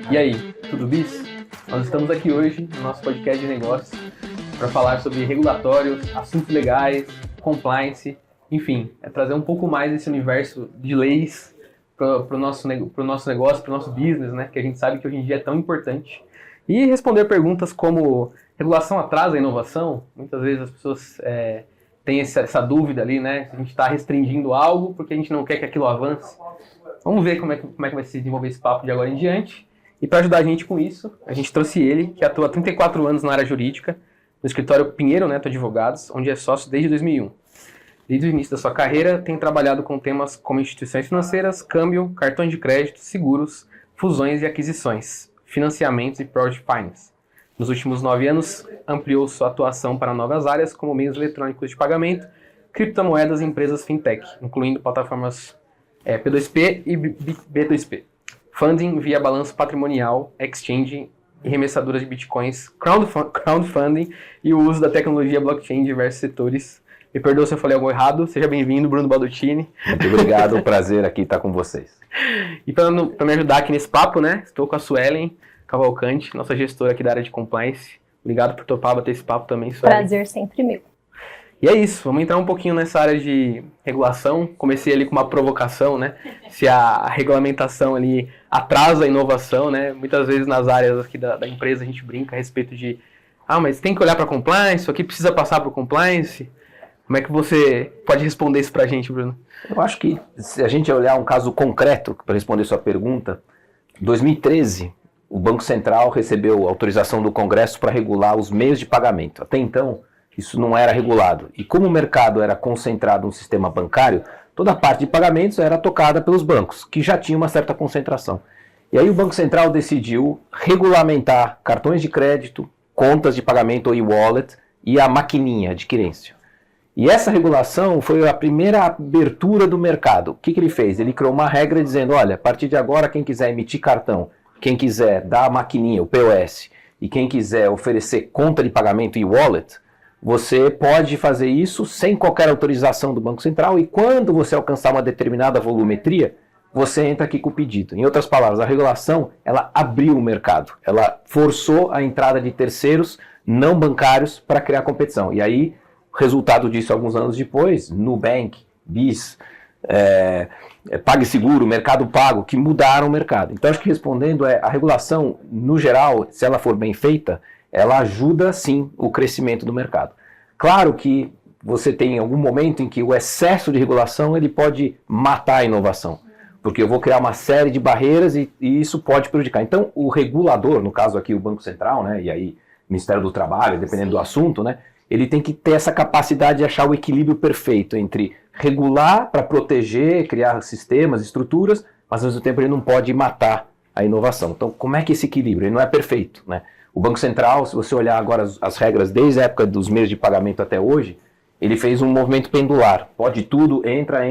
E aí, tudo bis? Nós estamos aqui hoje no nosso podcast de negócios para falar sobre regulatórios, assuntos legais, compliance, enfim, trazer um pouco mais desse universo de leis para o nosso negócio, para o nosso business, né, que a gente sabe que hoje em dia é tão importante. E responder perguntas como: regulação atrasa a inovação? Muitas vezes as pessoas têm essa dúvida ali, né? Se a gente está restringindo algo porque a gente não quer que aquilo avance. Vamos ver como é que vai se desenvolver esse papo de agora em diante. E para ajudar a gente com isso, a gente trouxe ele, que atua há 34 anos na área jurídica, no escritório Pinheiro Neto Advogados, onde é sócio desde 2001. Desde o início da sua carreira, tem trabalhado com temas como instituições financeiras, câmbio, cartões de crédito, seguros, fusões e aquisições, financiamentos e project finance. Nos últimos 9 anos, ampliou sua atuação para novas áreas, como meios eletrônicos de pagamento, criptomoedas e empresas fintech, incluindo plataformas P2P e B2P, funding via balanço patrimonial, exchange e remessaduras de bitcoins, crowdfunding e o uso da tecnologia blockchain em diversos setores. Me perdoa se eu falei algo errado. Seja bem-vindo, Bruno Balducini. Muito obrigado, prazer aqui estar com vocês. E para me ajudar aqui nesse papo, né, estou com a Suelen Cavalcante, nossa gestora aqui da área de compliance. Obrigado por topar bater esse papo também, Suelen. Prazer sempre meu. E é isso, vamos entrar um pouquinho nessa área de regulação. Comecei ali com uma provocação, né? Se a regulamentação ali atrasa a inovação, né? Muitas vezes nas áreas aqui da empresa a gente brinca a respeito de: mas tem que olhar para compliance, isso aqui precisa passar para o compliance. Como é que você pode responder isso para a gente, Bruno? Eu acho que se a gente olhar um caso concreto para responder sua pergunta, em 2013, o Banco Central recebeu autorização do Congresso para regular os meios de pagamento. Até então, isso não era regulado. E como o mercado era concentrado no sistema bancário, toda a parte de pagamentos era tocada pelos bancos, que já tinham uma certa concentração. E aí o Banco Central decidiu regulamentar cartões de crédito, contas de pagamento ou e-wallet e a maquininha de querência. E essa regulação foi a primeira abertura do mercado. O que ele fez? Ele criou uma regra dizendo: olha, a partir de agora quem quiser emitir cartão, quem quiser dar a maquininha, o POS, e quem quiser oferecer conta de pagamento e wallet, você pode fazer isso sem qualquer autorização do Banco Central, e quando você alcançar uma determinada volumetria, você entra aqui com o pedido. Em outras palavras, a regulação, ela abriu o mercado, ela forçou a entrada de terceiros não bancários para criar competição. E aí, resultado disso, alguns anos depois, Nubank, BIS, PagSeguro, Mercado Pago, que mudaram o mercado. Então, acho que respondendo, a regulação, no geral, se ela for bem feita, ela ajuda, sim, o crescimento do mercado. Claro que você tem algum momento em que o excesso de regulação ele pode matar a inovação, porque eu vou criar uma série de barreiras e isso pode prejudicar. Então, o regulador, no caso aqui o Banco Central, né, e aí o Ministério do Trabalho, dependendo do assunto, né, ele tem que ter essa capacidade de achar o equilíbrio perfeito entre regular para proteger, criar sistemas, estruturas, mas ao mesmo tempo ele não pode matar a inovação. Então, como é que esse equilíbrio? Ele não é perfeito, né? O Banco Central, se você olhar agora as regras desde a época dos meios de pagamento até hoje, ele fez um movimento pendular. Pode tudo, entra.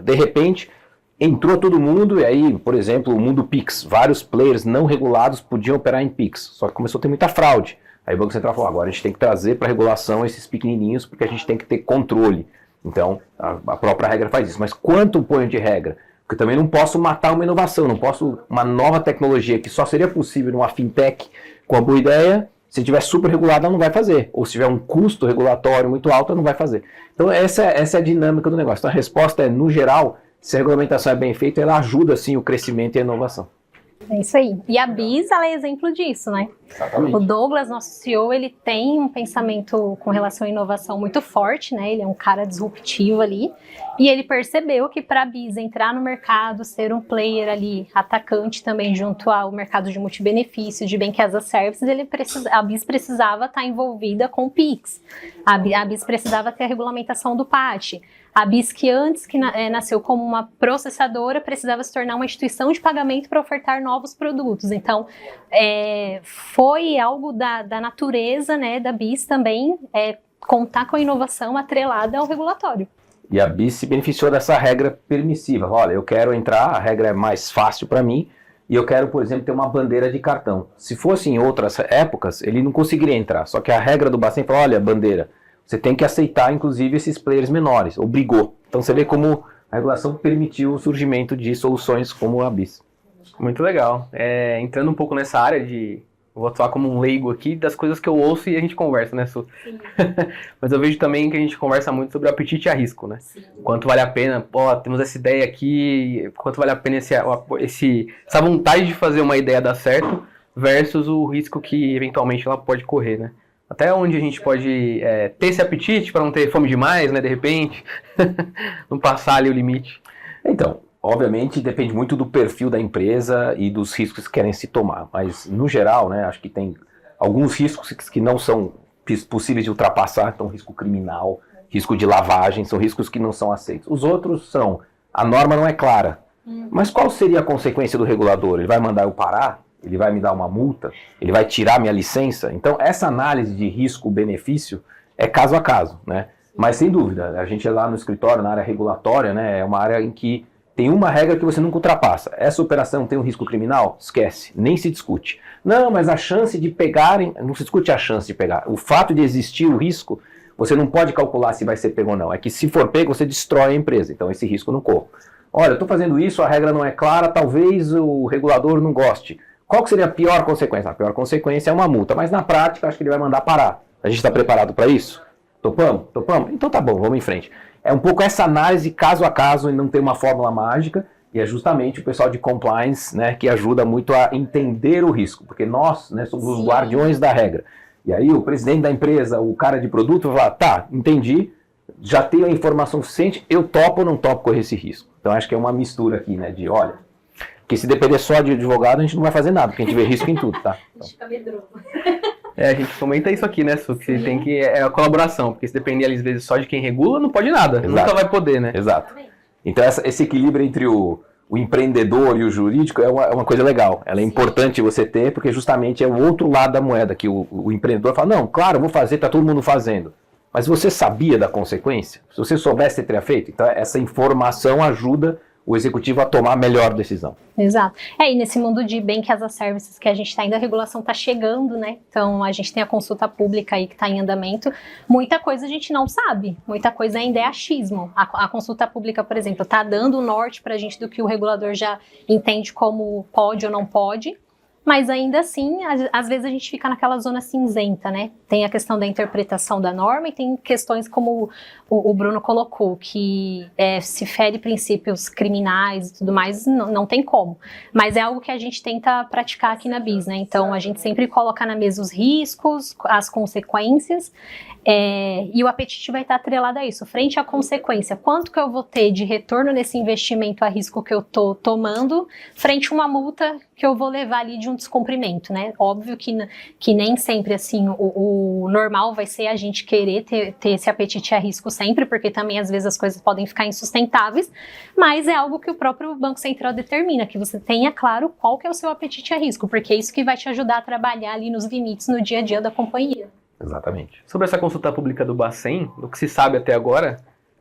De repente, entrou todo mundo e aí, por exemplo, o mundo Pix, vários players não regulados podiam operar em Pix, só que começou a ter muita fraude. Aí o Banco Central falou: agora a gente tem que trazer para regulação esses pequenininhos porque a gente tem que ter controle. Então, a própria regra faz isso. Mas quanto ponho de regra? Porque eu também não posso matar uma inovação, não posso uma nova tecnologia que só seria possível numa fintech com a boa ideia, se estiver super regulada, ela não vai fazer. Ou se tiver um custo regulatório muito alto, ela não vai fazer. Então, essa é a dinâmica do negócio. Então, a resposta é, no geral, se a regulamentação é bem feita, ela ajuda, sim, o crescimento e a inovação. É isso aí. E a BIS, ela é exemplo disso, né? Exatamente. O Douglas, nosso CEO, ele tem um pensamento com relação à inovação muito forte, né? Ele é um cara disruptivo ali. E ele percebeu que para a BIS entrar no mercado, ser um player ali, atacante também junto ao mercado de multibenefício, de Bank as a Service, a BIS precisava estar envolvida com o Pix. A BIS precisava ter a regulamentação do PAT. A BIS, que antes nasceu como uma processadora, precisava se tornar uma instituição de pagamento para ofertar novos produtos. Então, foi algo da natureza, né, da BIS também, contar com a inovação atrelada ao regulatório. E a BIS se beneficiou dessa regra permissiva. Olha, eu quero entrar, a regra é mais fácil para mim, e eu quero, por exemplo, ter uma bandeira de cartão. Se fosse em outras épocas, ele não conseguiria entrar. Só que a regra do Bacen falou: olha, bandeira, você tem que aceitar, inclusive, esses players menores. Obrigou. Então você vê como a regulação permitiu o surgimento de soluções como a BIS. Muito legal. Entrando um pouco nessa área de... Vou atuar como um leigo aqui das coisas que eu ouço e a gente conversa, né, Su? Sim. Mas eu vejo também que a gente conversa muito sobre o apetite a risco, né? Sim. Quanto vale a pena, temos essa ideia aqui, quanto vale a pena essa vontade de fazer uma ideia dar certo versus o risco que eventualmente ela pode correr, né? Até onde a gente pode ter esse apetite para não ter fome demais, né, de repente, não passar ali o limite. Então, obviamente depende muito do perfil da empresa e dos riscos que querem se tomar, mas no geral, né, acho que tem alguns riscos que não são possíveis de ultrapassar, então risco criminal, risco de lavagem, são riscos que não são aceitos. Os outros são, a norma não é clara, mas qual seria a consequência do regulador? Ele vai mandar eu parar? Ele vai me dar uma multa? Ele vai tirar minha licença? Então essa análise de risco-benefício é caso a caso, né? Mas sem dúvida, a gente lá no escritório, na área regulatória, né, é uma área em que tem uma regra que você nunca ultrapassa. Essa operação tem um risco criminal? Esquece, nem se discute. Não, mas a chance de pegarem, não se discute a chance de pegar. O fato de existir o risco, você não pode calcular se vai ser pego ou não. É que se for pego, você destrói a empresa. Então esse risco não corre. Olha, eu estou fazendo isso, a regra não é clara, talvez o regulador não goste. Qual que seria a pior consequência? A pior consequência é uma multa, mas na prática acho que ele vai mandar parar. A gente está preparado para isso? Topamos? Topamos? Então tá bom, vamos em frente. É um pouco essa análise caso a caso e não tem uma fórmula mágica, e é justamente o pessoal de compliance, né, que ajuda muito a entender o risco, porque nós, né, somos os guardiões da regra. E aí o presidente da empresa, o cara de produto vai falar, tá, entendi, já tenho a informação suficiente, eu topo ou não topo correr esse risco. Então acho que é uma mistura aqui, né, de olha, que se depender só de advogado a gente não vai fazer nada, porque a gente vê risco em tudo, tá? A gente fica medroso. A gente comenta isso aqui, né, Su? Que tem que... É a colaboração, porque se depender, às vezes, só de quem regula, não pode nada. Exato. Nunca vai poder, né? Exato. Então esse equilíbrio entre o empreendedor e o jurídico é uma coisa legal. Ela é importante você ter, porque justamente é o outro lado da moeda, que o empreendedor fala, não, claro, vou fazer, tá todo mundo fazendo. Mas você sabia da consequência? Se você soubesse, você teria feito? Então essa informação ajuda o executivo a tomar a melhor decisão. Exato. E nesse mundo de Bank as a Services que a gente está indo, a regulação está chegando, né? Então a gente tem a consulta pública aí que está em andamento. Muita coisa a gente não sabe, muita coisa ainda é achismo. A consulta pública, por exemplo, está dando o norte para a gente do que o regulador já entende como pode ou não pode. Mas ainda assim, às vezes a gente fica naquela zona cinzenta, né? Tem a questão da interpretação da norma e tem questões como o Bruno colocou, que se fere princípios criminais e tudo mais, não tem como. Mas é algo que a gente tenta praticar aqui na BIS, né? Então a gente sempre coloca na mesa os riscos, as consequências, e o apetite vai estar atrelado a isso. Frente à consequência, quanto que eu vou ter de retorno nesse investimento a risco que eu estou tomando, frente a uma multa que eu vou levar ali de um descumprimento, né? Óbvio que nem sempre, assim, o normal vai ser a gente querer ter esse apetite a risco sempre, porque também, às vezes, as coisas podem ficar insustentáveis, mas é algo que o próprio Banco Central determina, que você tenha claro qual que é o seu apetite a risco, porque é isso que vai te ajudar a trabalhar ali nos limites no dia a dia da companhia. Exatamente. Sobre essa consulta pública do Bacen, do que se sabe até agora,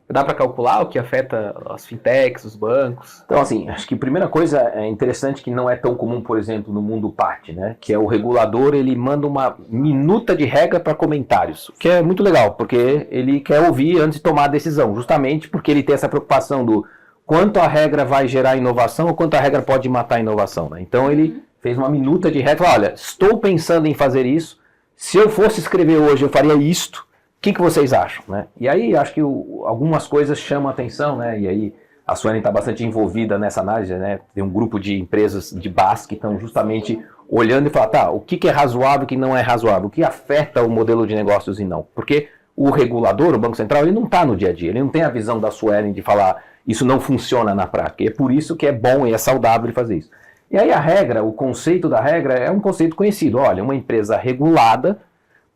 dá para calcular o que afeta as fintechs, os bancos? Então, assim, acho que a primeira coisa é interessante que não é tão comum, por exemplo, no mundo PAT, né? Que é o regulador, ele manda uma minuta de regra para comentários, que é muito legal, porque ele quer ouvir antes de tomar a decisão, justamente porque ele tem essa preocupação do quanto a regra vai gerar inovação ou quanto a regra pode matar a inovação, né? Então ele fez uma minuta de regra, olha, estou pensando em fazer isso, se eu fosse escrever hoje eu faria isto, o que vocês acham, né? E aí acho que algumas coisas chamam a atenção, né? E aí a Suelen está bastante envolvida nessa análise, né? Tem um grupo de empresas de BAS que estão justamente olhando e falando, tá, o que é razoável e o que não é razoável, o que afeta o modelo de negócios e não. Porque o regulador, o Banco Central, ele não está no dia a dia, ele não tem a visão da Suelen de falar isso não funciona na prática. E é por isso que é bom e é saudável fazer isso. E aí a regra, o conceito da regra é um conceito conhecido. Olha, uma empresa regulada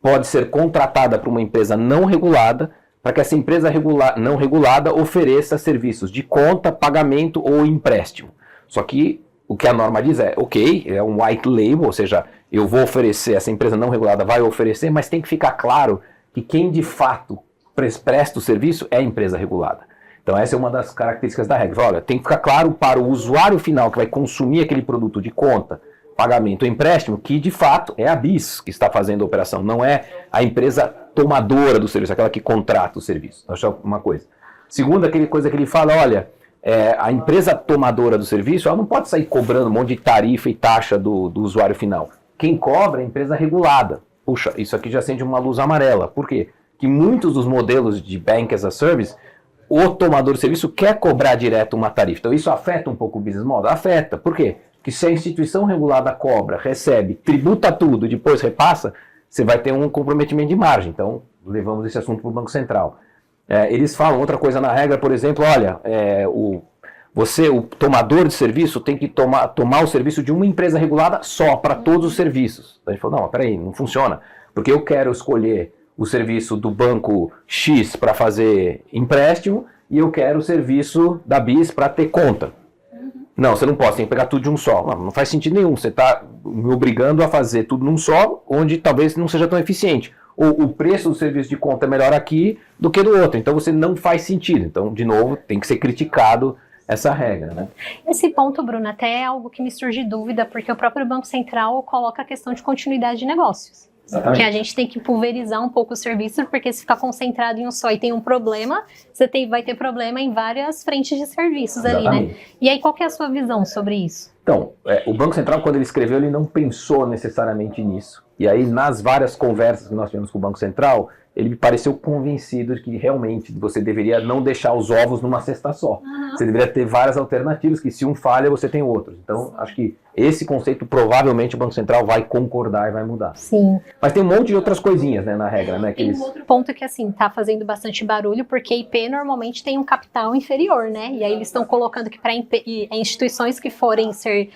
pode ser contratada por uma empresa não regulada para que essa empresa não regulada ofereça serviços de conta, pagamento ou empréstimo. Só que o que a norma diz é, ok, é um white label, ou seja, eu vou oferecer, essa empresa não regulada vai oferecer, mas tem que ficar claro que quem de fato presta o serviço é a empresa regulada. Então essa é uma das características da regra. Olha, tem que ficar claro para o usuário final que vai consumir aquele produto de conta, pagamento ou empréstimo, que de fato é a BIS que está fazendo a operação, não é a empresa tomadora do serviço, aquela que contrata o serviço. Acho que é uma coisa. Segunda, aquela coisa que ele fala, olha, a empresa tomadora do serviço, ela não pode sair cobrando um monte de tarifa e taxa do usuário final. Quem cobra é a empresa regulada. Puxa, isso aqui já acende uma luz amarela. Por quê? Que muitos dos modelos de Bank as a Service, o tomador de serviço quer cobrar direto uma tarifa. Então isso afeta um pouco o business model? Afeta. Por quê? Porque se a instituição regulada cobra, recebe, tributa tudo e depois repassa, você vai ter um comprometimento de margem. Então, levamos esse assunto para o Banco Central. Eles falam outra coisa na regra, por exemplo, olha, o tomador de serviço tem que tomar o serviço de uma empresa regulada só para todos os serviços. A gente falou, não, peraí, não funciona. Porque eu quero escolher o serviço do banco X para fazer empréstimo e eu quero o serviço da BIS para ter conta. Não, você não pode, tem que pegar tudo de um só. Não faz sentido nenhum, você está me obrigando a fazer tudo num só, onde talvez não seja tão eficiente. Ou o preço do serviço de conta é melhor aqui do que do outro, então você não faz sentido. Então, de novo, tem que ser criticado essa regra, né? Esse ponto, Bruno, até é algo que me surge dúvida, porque o próprio Banco Central coloca a questão de continuidade de negócios. Exatamente. Que a gente tem que pulverizar um pouco o serviço, porque se ficar concentrado em um só e tem um problema, você vai ter problema em várias frentes de serviços. Exatamente. Ali, né? E aí, qual que é a sua visão sobre isso? Então, o Banco Central, quando ele escreveu, ele não pensou necessariamente nisso. E aí, nas várias conversas que nós tivemos com o Banco Central, ele me pareceu convencido de que realmente você deveria não deixar os ovos numa cesta só. Você deveria ter várias alternativas, que se um falha, você tem outros. Então, acho que esse conceito, provavelmente, o Banco Central vai concordar e vai mudar. Sim. Mas tem um monte de outras coisinhas, né, na regra, né? Tem um outro ponto que, assim, tá fazendo bastante barulho, porque IP normalmente tem um capital inferior, né? E aí eles estão colocando que para instituições que forem ser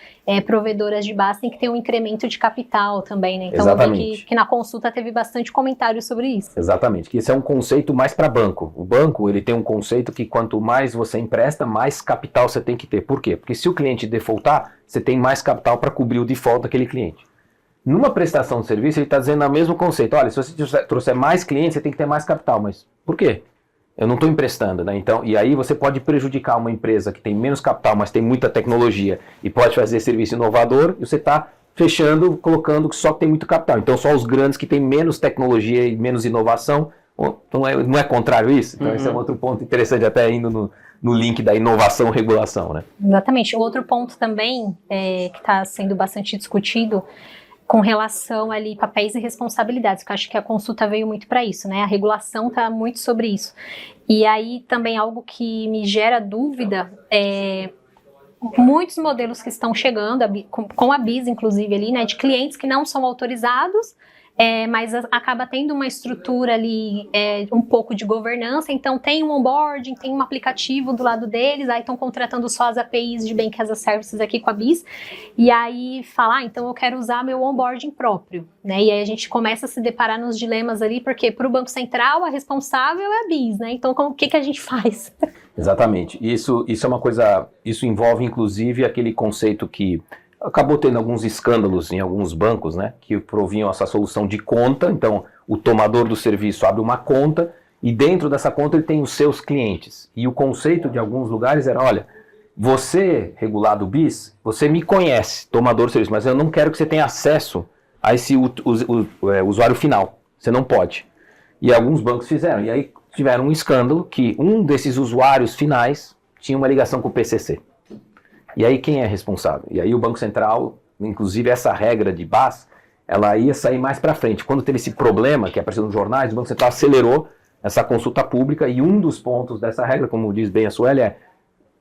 provedoras de base, tem que ter um incremento de capital também, né? Então, exatamente. Que na consulta teve bastante comentário sobre isso. Exatamente, que esse é um conceito mais para banco. O banco, ele tem um conceito que quanto mais você empresta, mais capital você tem que ter. Por quê? Porque se o cliente defaultar, você tem mais capital para cobrir o default daquele cliente. Numa prestação de serviço, ele está dizendo o mesmo conceito. Olha, se você trouxer mais clientes, você tem que ter mais capital. Mas por quê? Eu não estou emprestando, né? Então, e aí você pode prejudicar uma empresa que tem menos capital, mas tem muita tecnologia e pode fazer serviço inovador, e você está fechando, colocando que só tem muito capital. Então, só os grandes que têm menos tecnologia e menos inovação, não é contrário isso? Então, esse é um outro ponto interessante, até indo no link da inovação e regulação, né? Exatamente. O outro ponto também que está sendo bastante discutido com relação ali papéis e responsabilidades, que eu acho que a consulta veio muito para isso, né? A regulação está muito sobre isso. E aí também algo que me gera dúvida muitos modelos que estão chegando, com a BIS inclusive ali, né, de clientes que não são autorizados, mas acaba tendo uma estrutura ali, um pouco de governança, então tem um onboarding, tem um aplicativo do lado deles, aí estão contratando só as APIs de Bank as a Services aqui com a BIS, e aí fala, então eu quero usar meu onboarding próprio, né, e aí a gente começa a se deparar nos dilemas ali, porque para o Banco Central a responsável é a BIS, né, então o que a gente faz? Exatamente, isso é uma coisa, isso envolve inclusive aquele conceito que acabou tendo alguns escândalos em alguns bancos, né, que provinham essa solução de conta. Então, o tomador do serviço abre uma conta e dentro dessa conta ele tem os seus clientes. E o conceito de alguns lugares era, olha, você, regulado BIS, você me conhece, tomador do serviço, mas eu não quero que você tenha acesso a esse usuário final. Você não pode. E alguns bancos fizeram. E aí tiveram um escândalo que um desses usuários finais tinha uma ligação com o PCC. E aí quem é responsável? E aí o Banco Central, inclusive essa regra de BAS, ela ia sair mais para frente. Quando teve esse problema, que apareceu nos jornais, o Banco Central acelerou essa consulta pública e um dos pontos dessa regra, como diz bem a Sueli, é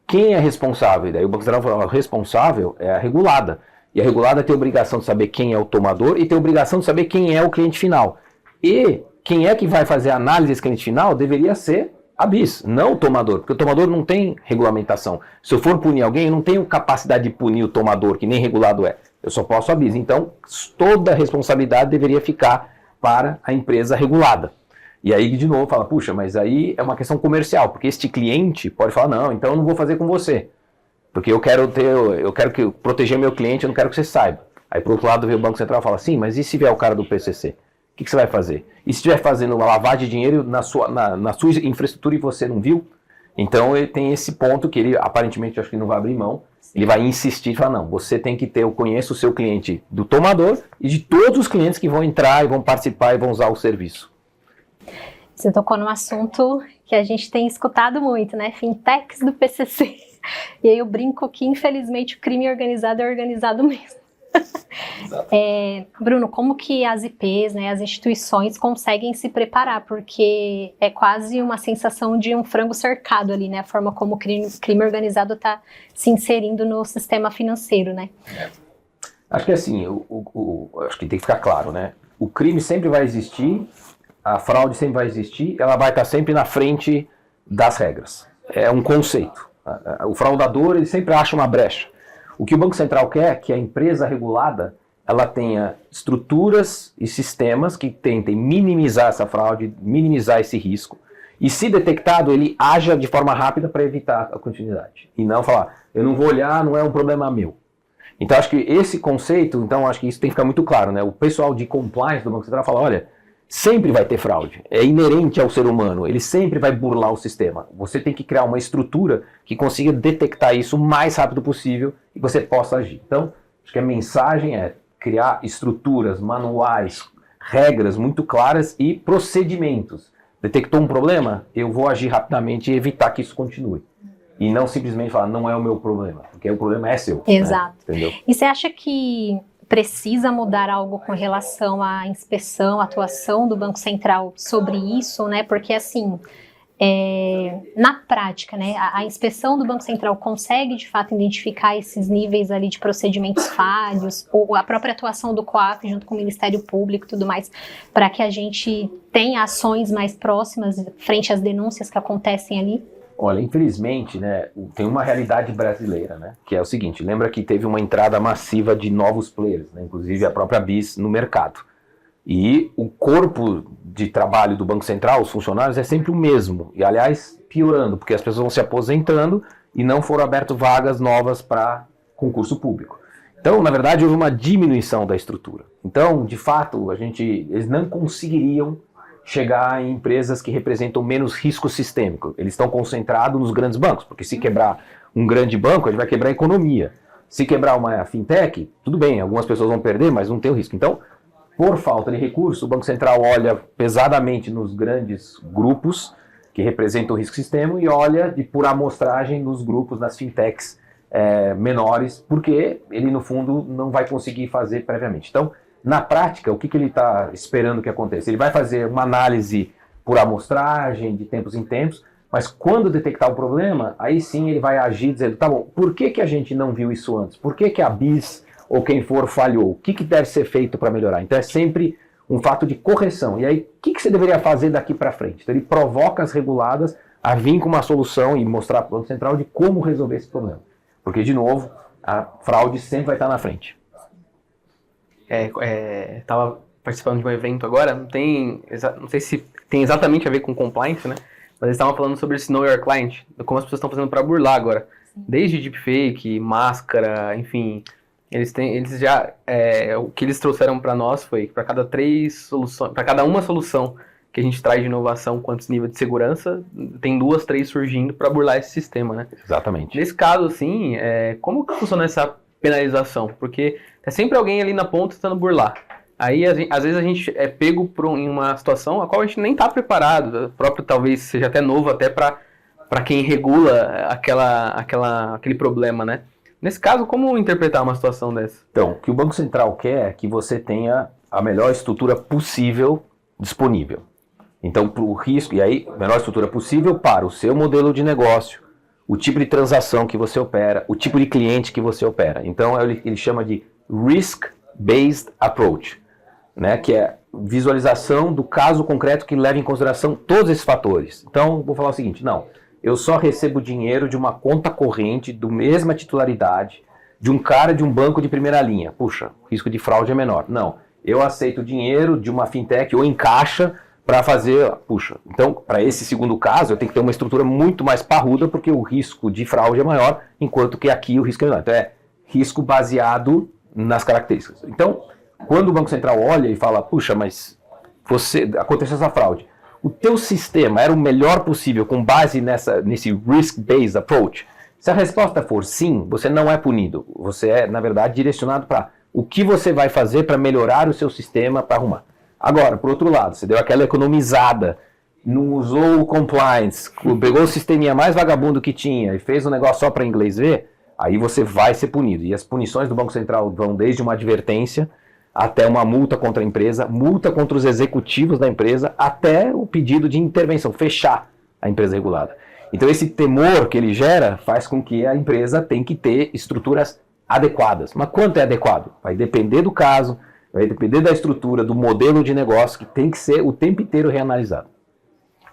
quem é responsável? E daí o Banco Central falou, o responsável é a regulada. E a regulada tem a obrigação de saber quem é o tomador e tem a obrigação de saber quem é o cliente final. E quem é que vai fazer a análise desse cliente final deveria ser a BIS, não o tomador, porque o tomador não tem regulamentação. Se eu for punir alguém, eu não tenho capacidade de punir o tomador, que nem regulado é. Eu só posso a BIS. Então, toda a responsabilidade deveria ficar para a empresa regulada. E aí, de novo, fala, puxa, mas aí é uma questão comercial, porque este cliente pode falar, não, então eu não vou fazer com você, porque eu quero proteger meu cliente, eu não quero que você saiba. Aí, por outro lado, vem o Banco Central e fala, sim, mas e se vier o cara do PCC? O que você vai fazer? E se estiver fazendo uma lavagem de dinheiro na sua infraestrutura e você não viu? Então ele tem esse ponto que ele aparentemente acho que não vai abrir mão. Ele vai insistir e falar, não, você tem que ter, eu conheço o seu cliente do tomador e de todos os clientes que vão entrar e vão participar e vão usar o serviço. Você tocou num assunto que a gente tem escutado muito, né? Fintechs do PCC. E aí eu brinco que, infelizmente, o crime organizado é organizado mesmo. Bruno, como que as IPs, né, as instituições conseguem se preparar? Porque é quase uma sensação de um frango cercado ali, né? A forma como o crime organizado está se inserindo no sistema financeiro, né? Acho que assim, acho que tem que ficar claro, né? O crime sempre vai existir, a fraude sempre vai existir, ela vai estar sempre na frente das regras. É um conceito. O fraudador, ele sempre acha uma brecha. O que o Banco Central quer é que a empresa regulada ela tenha estruturas e sistemas que tentem minimizar essa fraude, minimizar esse risco. E se detectado, ele haja de forma rápida para evitar a continuidade. E não falar, eu não vou olhar, não é um problema meu. Então acho que esse conceito, então acho que isso tem que ficar muito claro, né? O pessoal de compliance do Banco Central fala, olha, sempre vai ter fraude, é inerente ao ser humano, ele sempre vai burlar o sistema. Você tem que criar uma estrutura que consiga detectar isso o mais rápido possível e você possa agir. Então, acho que a mensagem é criar estruturas, manuais, regras muito claras e procedimentos. Detectou um problema? Eu vou agir rapidamente e evitar que isso continue. E não simplesmente falar, não é o meu problema, porque o problema é seu. Exato. Né? Entendeu? E você acha que precisa mudar algo com relação à inspeção, à atuação do Banco Central sobre isso, né? Porque, assim, na prática, né, a inspeção do Banco Central consegue, de fato, identificar esses níveis ali de procedimentos falhos, ou a própria atuação do COAF junto com o Ministério Público e tudo mais, para que a gente tenha ações mais próximas frente às denúncias que acontecem ali? Olha, infelizmente, né, tem uma realidade brasileira, né, que é o seguinte, lembra que teve uma entrada massiva de novos players, né, inclusive a própria BIS no mercado. E o corpo de trabalho do Banco Central, os funcionários, é sempre o mesmo. E, aliás, piorando, porque as pessoas vão se aposentando e não foram abertas vagas novas para concurso público. Então, na verdade, houve uma diminuição da estrutura. Então, de fato, eles não conseguiriam chegar em empresas que representam menos risco sistêmico. Eles estão concentrados nos grandes bancos, porque se quebrar um grande banco, a gente vai quebrar a economia. Se quebrar uma fintech, tudo bem, algumas pessoas vão perder, mas não tem o risco. Então, por falta de recurso, o Banco Central olha pesadamente nos grandes grupos que representam o risco sistêmico e olha por amostragem nos grupos, nas fintechs menores, porque ele, no fundo, não vai conseguir fazer previamente. Então, na prática, o que ele está esperando que aconteça? Ele vai fazer uma análise por amostragem, de tempos em tempos, mas quando detectar o problema, aí sim ele vai agir dizendo, tá bom, por que a gente não viu isso antes? Por que a BIS ou quem for falhou? O que deve ser feito para melhorar? Então é sempre um fato de correção. E aí, o que você deveria fazer daqui para frente? Então ele provoca as reguladas a vir com uma solução e mostrar para o Banco Central de como resolver esse problema. Porque, de novo, a fraude sempre vai estar na frente. Estava participando de um evento agora, não sei se tem exatamente a ver com compliance, né? Mas eles estavam falando sobre esse Know Your Client, como as pessoas estão fazendo para burlar agora. Desde deepfake, máscara, enfim, o que eles trouxeram para nós foi que para cada uma solução que a gente traz de inovação quanto nível de segurança, tem 2, 3 surgindo para burlar esse sistema, né? Exatamente. Nesse caso, assim, como que funciona essa penalização? Porque é sempre alguém ali na ponta tentando burlar. Aí, às vezes, a gente é pego em uma situação a qual a gente nem está preparado. O próprio, talvez, seja até novo até para quem regula aquele problema, né? Nesse caso, como interpretar uma situação dessa? Então, o que o Banco Central quer é que você tenha a melhor estrutura possível disponível. Então, para o risco, e aí, a melhor estrutura possível para o seu modelo de negócio, o tipo de transação que você opera, o tipo de cliente que você opera. Então, ele chama de Risk-Based Approach, né, que é visualização do caso concreto que leva em consideração todos esses fatores. Então, vou falar o seguinte, não, eu só recebo dinheiro de uma conta corrente, do mesma titularidade, de um cara de um banco de primeira linha. Puxa, o risco de fraude é menor. Não, eu aceito dinheiro de uma fintech ou em caixa para fazer, puxa. Então, para esse segundo caso, eu tenho que ter uma estrutura muito mais parruda, porque o risco de fraude é maior, enquanto que aqui o risco é menor. Então, é risco baseado nas características. Então, quando o Banco Central olha e fala, puxa, mas aconteceu essa fraude, o teu sistema era o melhor possível com base nesse risk-based approach? Se a resposta for sim, você não é punido. Você é, na verdade, direcionado para o que você vai fazer para melhorar o seu sistema, para arrumar. Agora, por outro lado, você deu aquela economizada não usou o compliance, pegou o sisteminha mais vagabundo que tinha e fez um negócio só para inglês ver, aí você vai ser punido. E as punições do Banco Central vão desde uma advertência até uma multa contra a empresa, multa contra os executivos da empresa, até o pedido de intervenção, fechar a empresa regulada. Então esse temor que ele gera faz com que a empresa tenha que ter estruturas adequadas. Mas quanto é adequado? Vai depender do caso, vai depender da estrutura, do modelo de negócio, que tem que ser o tempo inteiro reanalisado.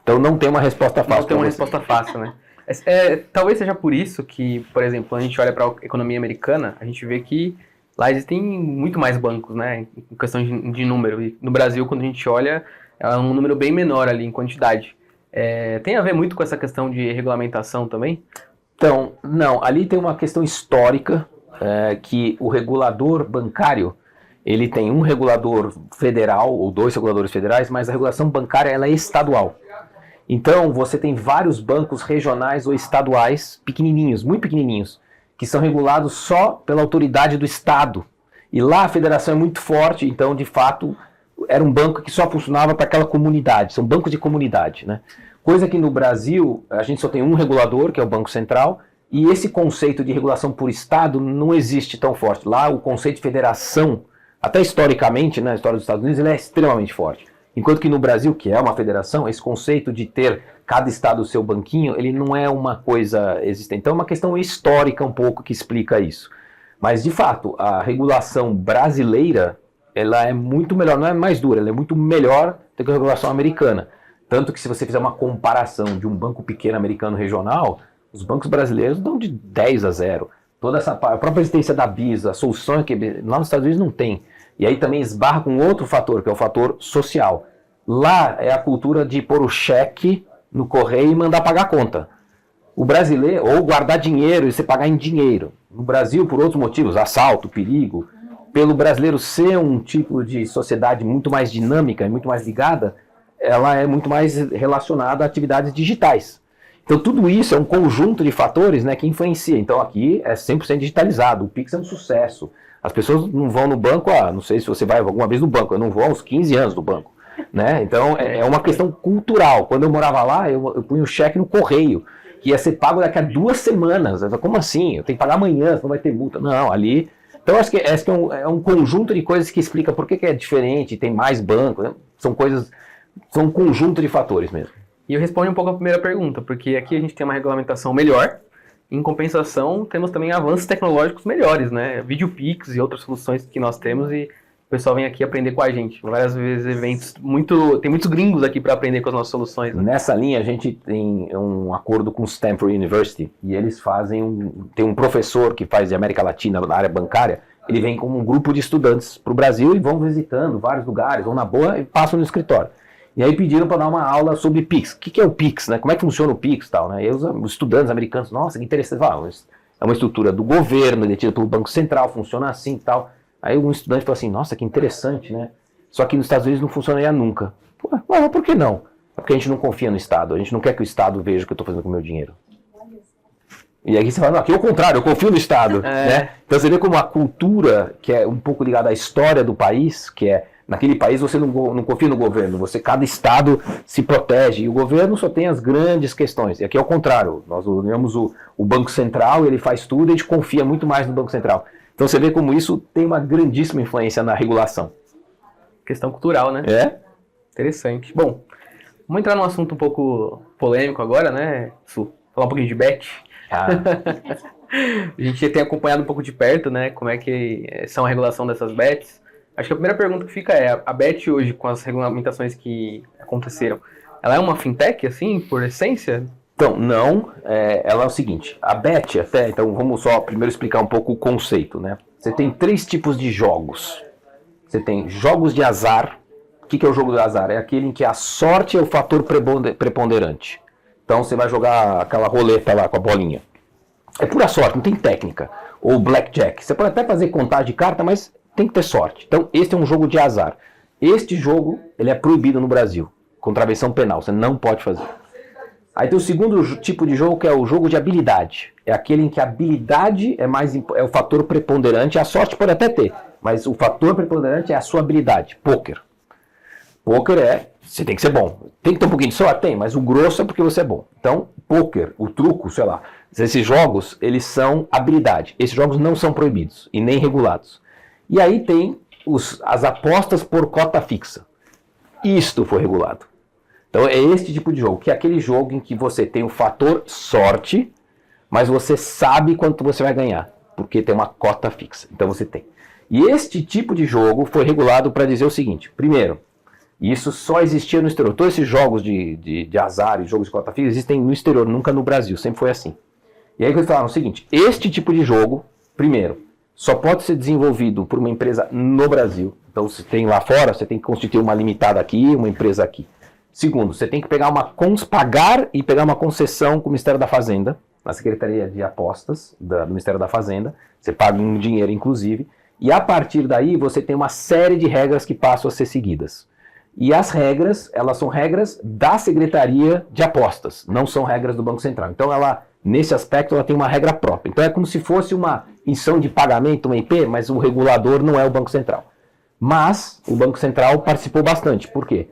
Então não tem uma resposta fácil. Não tem uma resposta fácil, né? Talvez seja por isso que, por exemplo, quando a gente olha para a economia americana, a gente vê que lá existem muito mais bancos, né? Em questão de número. E no Brasil, quando a gente olha, é um número bem menor ali em quantidade. Tem a ver muito com essa questão de regulamentação também? Então, não. Ali tem uma questão histórica, que o regulador bancário, ele tem um regulador federal, ou 2 reguladores federais, mas a regulação bancária ela é estadual. Então, você tem vários bancos regionais ou estaduais, pequenininhos, muito pequenininhos, que são regulados só pela autoridade do Estado. E lá a federação é muito forte, então, de fato, era um banco que só funcionava para aquela comunidade, são bancos de comunidade, né? Coisa que no Brasil, a gente só tem um regulador, que é o Banco Central, e esse conceito de regulação por Estado não existe tão forte. Lá o conceito de federação, até historicamente, na história dos Estados Unidos, ele é extremamente forte. Enquanto que no Brasil, que é uma federação, esse conceito de ter cada estado o seu banquinho, ele não é uma coisa existente. Então é uma questão histórica um pouco que explica isso. Mas, de fato, a regulação brasileira, ela é muito melhor, não é mais dura, ela é muito melhor do que a regulação americana. Tanto que se você fizer uma comparação de um banco pequeno americano regional, os bancos brasileiros dão de 10-0. Toda essa a própria existência da BIS, a solução que lá nos Estados Unidos não tem. E aí também esbarra com outro fator, que é o fator social. Lá é a cultura de pôr o cheque no correio e mandar pagar a conta. O brasileiro, ou guardar dinheiro e você pagar em dinheiro. No Brasil, por outros motivos, assalto, perigo, pelo brasileiro ser um tipo de sociedade muito mais dinâmica e muito mais ligada, ela é muito mais relacionada a atividades digitais. Então tudo isso é um conjunto de fatores, né, que influencia. Então aqui é 100% digitalizado, o Pix é um sucesso. As pessoas não vão no banco, não sei se você vai alguma vez no banco, eu não vou há uns 15 anos no banco. Né? Então é uma questão cultural. Quando eu morava lá, eu punha o cheque no correio, que ia ser pago daqui a 2 semanas. Eu falei, como assim? Eu tenho que pagar amanhã, não vai ter multa. Não, ali... Então acho que é um conjunto de coisas que explica por que é diferente, tem mais bancos, né? São um conjunto de fatores mesmo. E eu respondo um pouco a primeira pergunta, porque aqui a gente tem uma regulamentação melhor, em compensação temos também avanços tecnológicos melhores, né? VideoPix e outras soluções que nós temos e o pessoal vem aqui aprender com a gente. Várias vezes eventos, tem muitos gringos aqui para aprender com as nossas soluções. Né? Nessa linha a gente tem um acordo com o Stanford University e eles tem um professor que faz de América Latina na área bancária, ele vem com um grupo de estudantes para o Brasil e vão visitando vários lugares, vão na boa e passam no escritório. E aí pediram para dar uma aula sobre Pix. O que é o Pix? Né? Como é que funciona o Pix? Tal, né? E os estudantes americanos, nossa, que interessante. É uma estrutura do governo, detida pelo Banco Central, funciona assim e tal. Aí um estudante falou assim, nossa, que interessante, né? Só que nos Estados Unidos não funcionaria nunca. Mas por que não? É porque a gente não confia no Estado. A gente não quer que o Estado veja o que eu estou fazendo com o meu dinheiro. E aí você fala, não, aqui é o contrário, eu confio no Estado. Né? Então você vê como a cultura, que é um pouco ligada à história do país, que é naquele país você não confia no governo, cada estado se protege e o governo só tem as grandes questões. E aqui é o contrário, nós olhamos o Banco Central, ele faz tudo e a gente confia muito mais no Banco Central. Então você vê como isso tem uma grandíssima influência na regulação. Questão cultural, né? Interessante. Bom, vamos entrar num assunto um pouco polêmico agora, né, Su? Falar um pouquinho de bet. A gente tem acompanhado um pouco de perto, né, como é que são a regulação dessas bets. Acho que a primeira pergunta que fica é, a bet hoje, com as regulamentações que aconteceram, ela é uma fintech, assim, por essência? Então, não. Ela é o seguinte, a bet até, então vamos só primeiro explicar um pouco o conceito, né? Você tem 3 tipos de jogos. Você tem jogos de azar. O que é o jogo de azar? É aquele em que a sorte é o fator preponderante. Então você vai jogar aquela roleta lá com a bolinha. É pura sorte, não tem técnica. Ou blackjack. Você pode até fazer contagem de carta, mas tem que ter sorte. Então, este é um jogo de azar. Este jogo, ele é proibido no Brasil. Contravenção penal, você não pode fazer. Aí tem o segundo tipo de jogo, que é o jogo de habilidade. É aquele em que a habilidade é o fator preponderante. A sorte pode até ter, mas o fator preponderante é a sua habilidade. Pôquer. Pôquer você tem que ser bom. Tem que ter um pouquinho de sorte? Tem, mas o grosso é porque você é bom. Então, pôquer, o truco, sei lá, esses jogos, eles são habilidade. Esses jogos não são proibidos e nem regulados. E aí tem as apostas por cota fixa. Isto foi regulado. Então é este tipo de jogo, que é aquele jogo em que você tem o fator sorte, mas você sabe quanto você vai ganhar, porque tem uma cota fixa. Então você tem. E este tipo de jogo foi regulado para dizer o seguinte: primeiro, isso só existia no exterior. Todos esses jogos de azar e jogos de cota fixa existem no exterior, nunca no Brasil, sempre foi assim. E aí eles falaram o seguinte: este tipo de jogo, primeiro, só pode ser desenvolvido por uma empresa no Brasil. Então se tem lá fora, você tem que constituir uma limitada aqui, uma empresa aqui. Segundo, você tem que pagar e pegar uma concessão com o Ministério da Fazenda, na Secretaria de Apostas do Ministério da Fazenda. Você paga um dinheiro, inclusive. E a partir daí, você tem uma série de regras que passam a ser seguidas. E as regras, elas são regras da Secretaria de Apostas, não são regras do Banco Central. Então, nesse aspecto, ela tem uma regra própria. Então, é como se fosse uma instrução de pagamento, uma IP, mas o regulador não é o Banco Central. Mas, o Banco Central participou bastante. Por quê?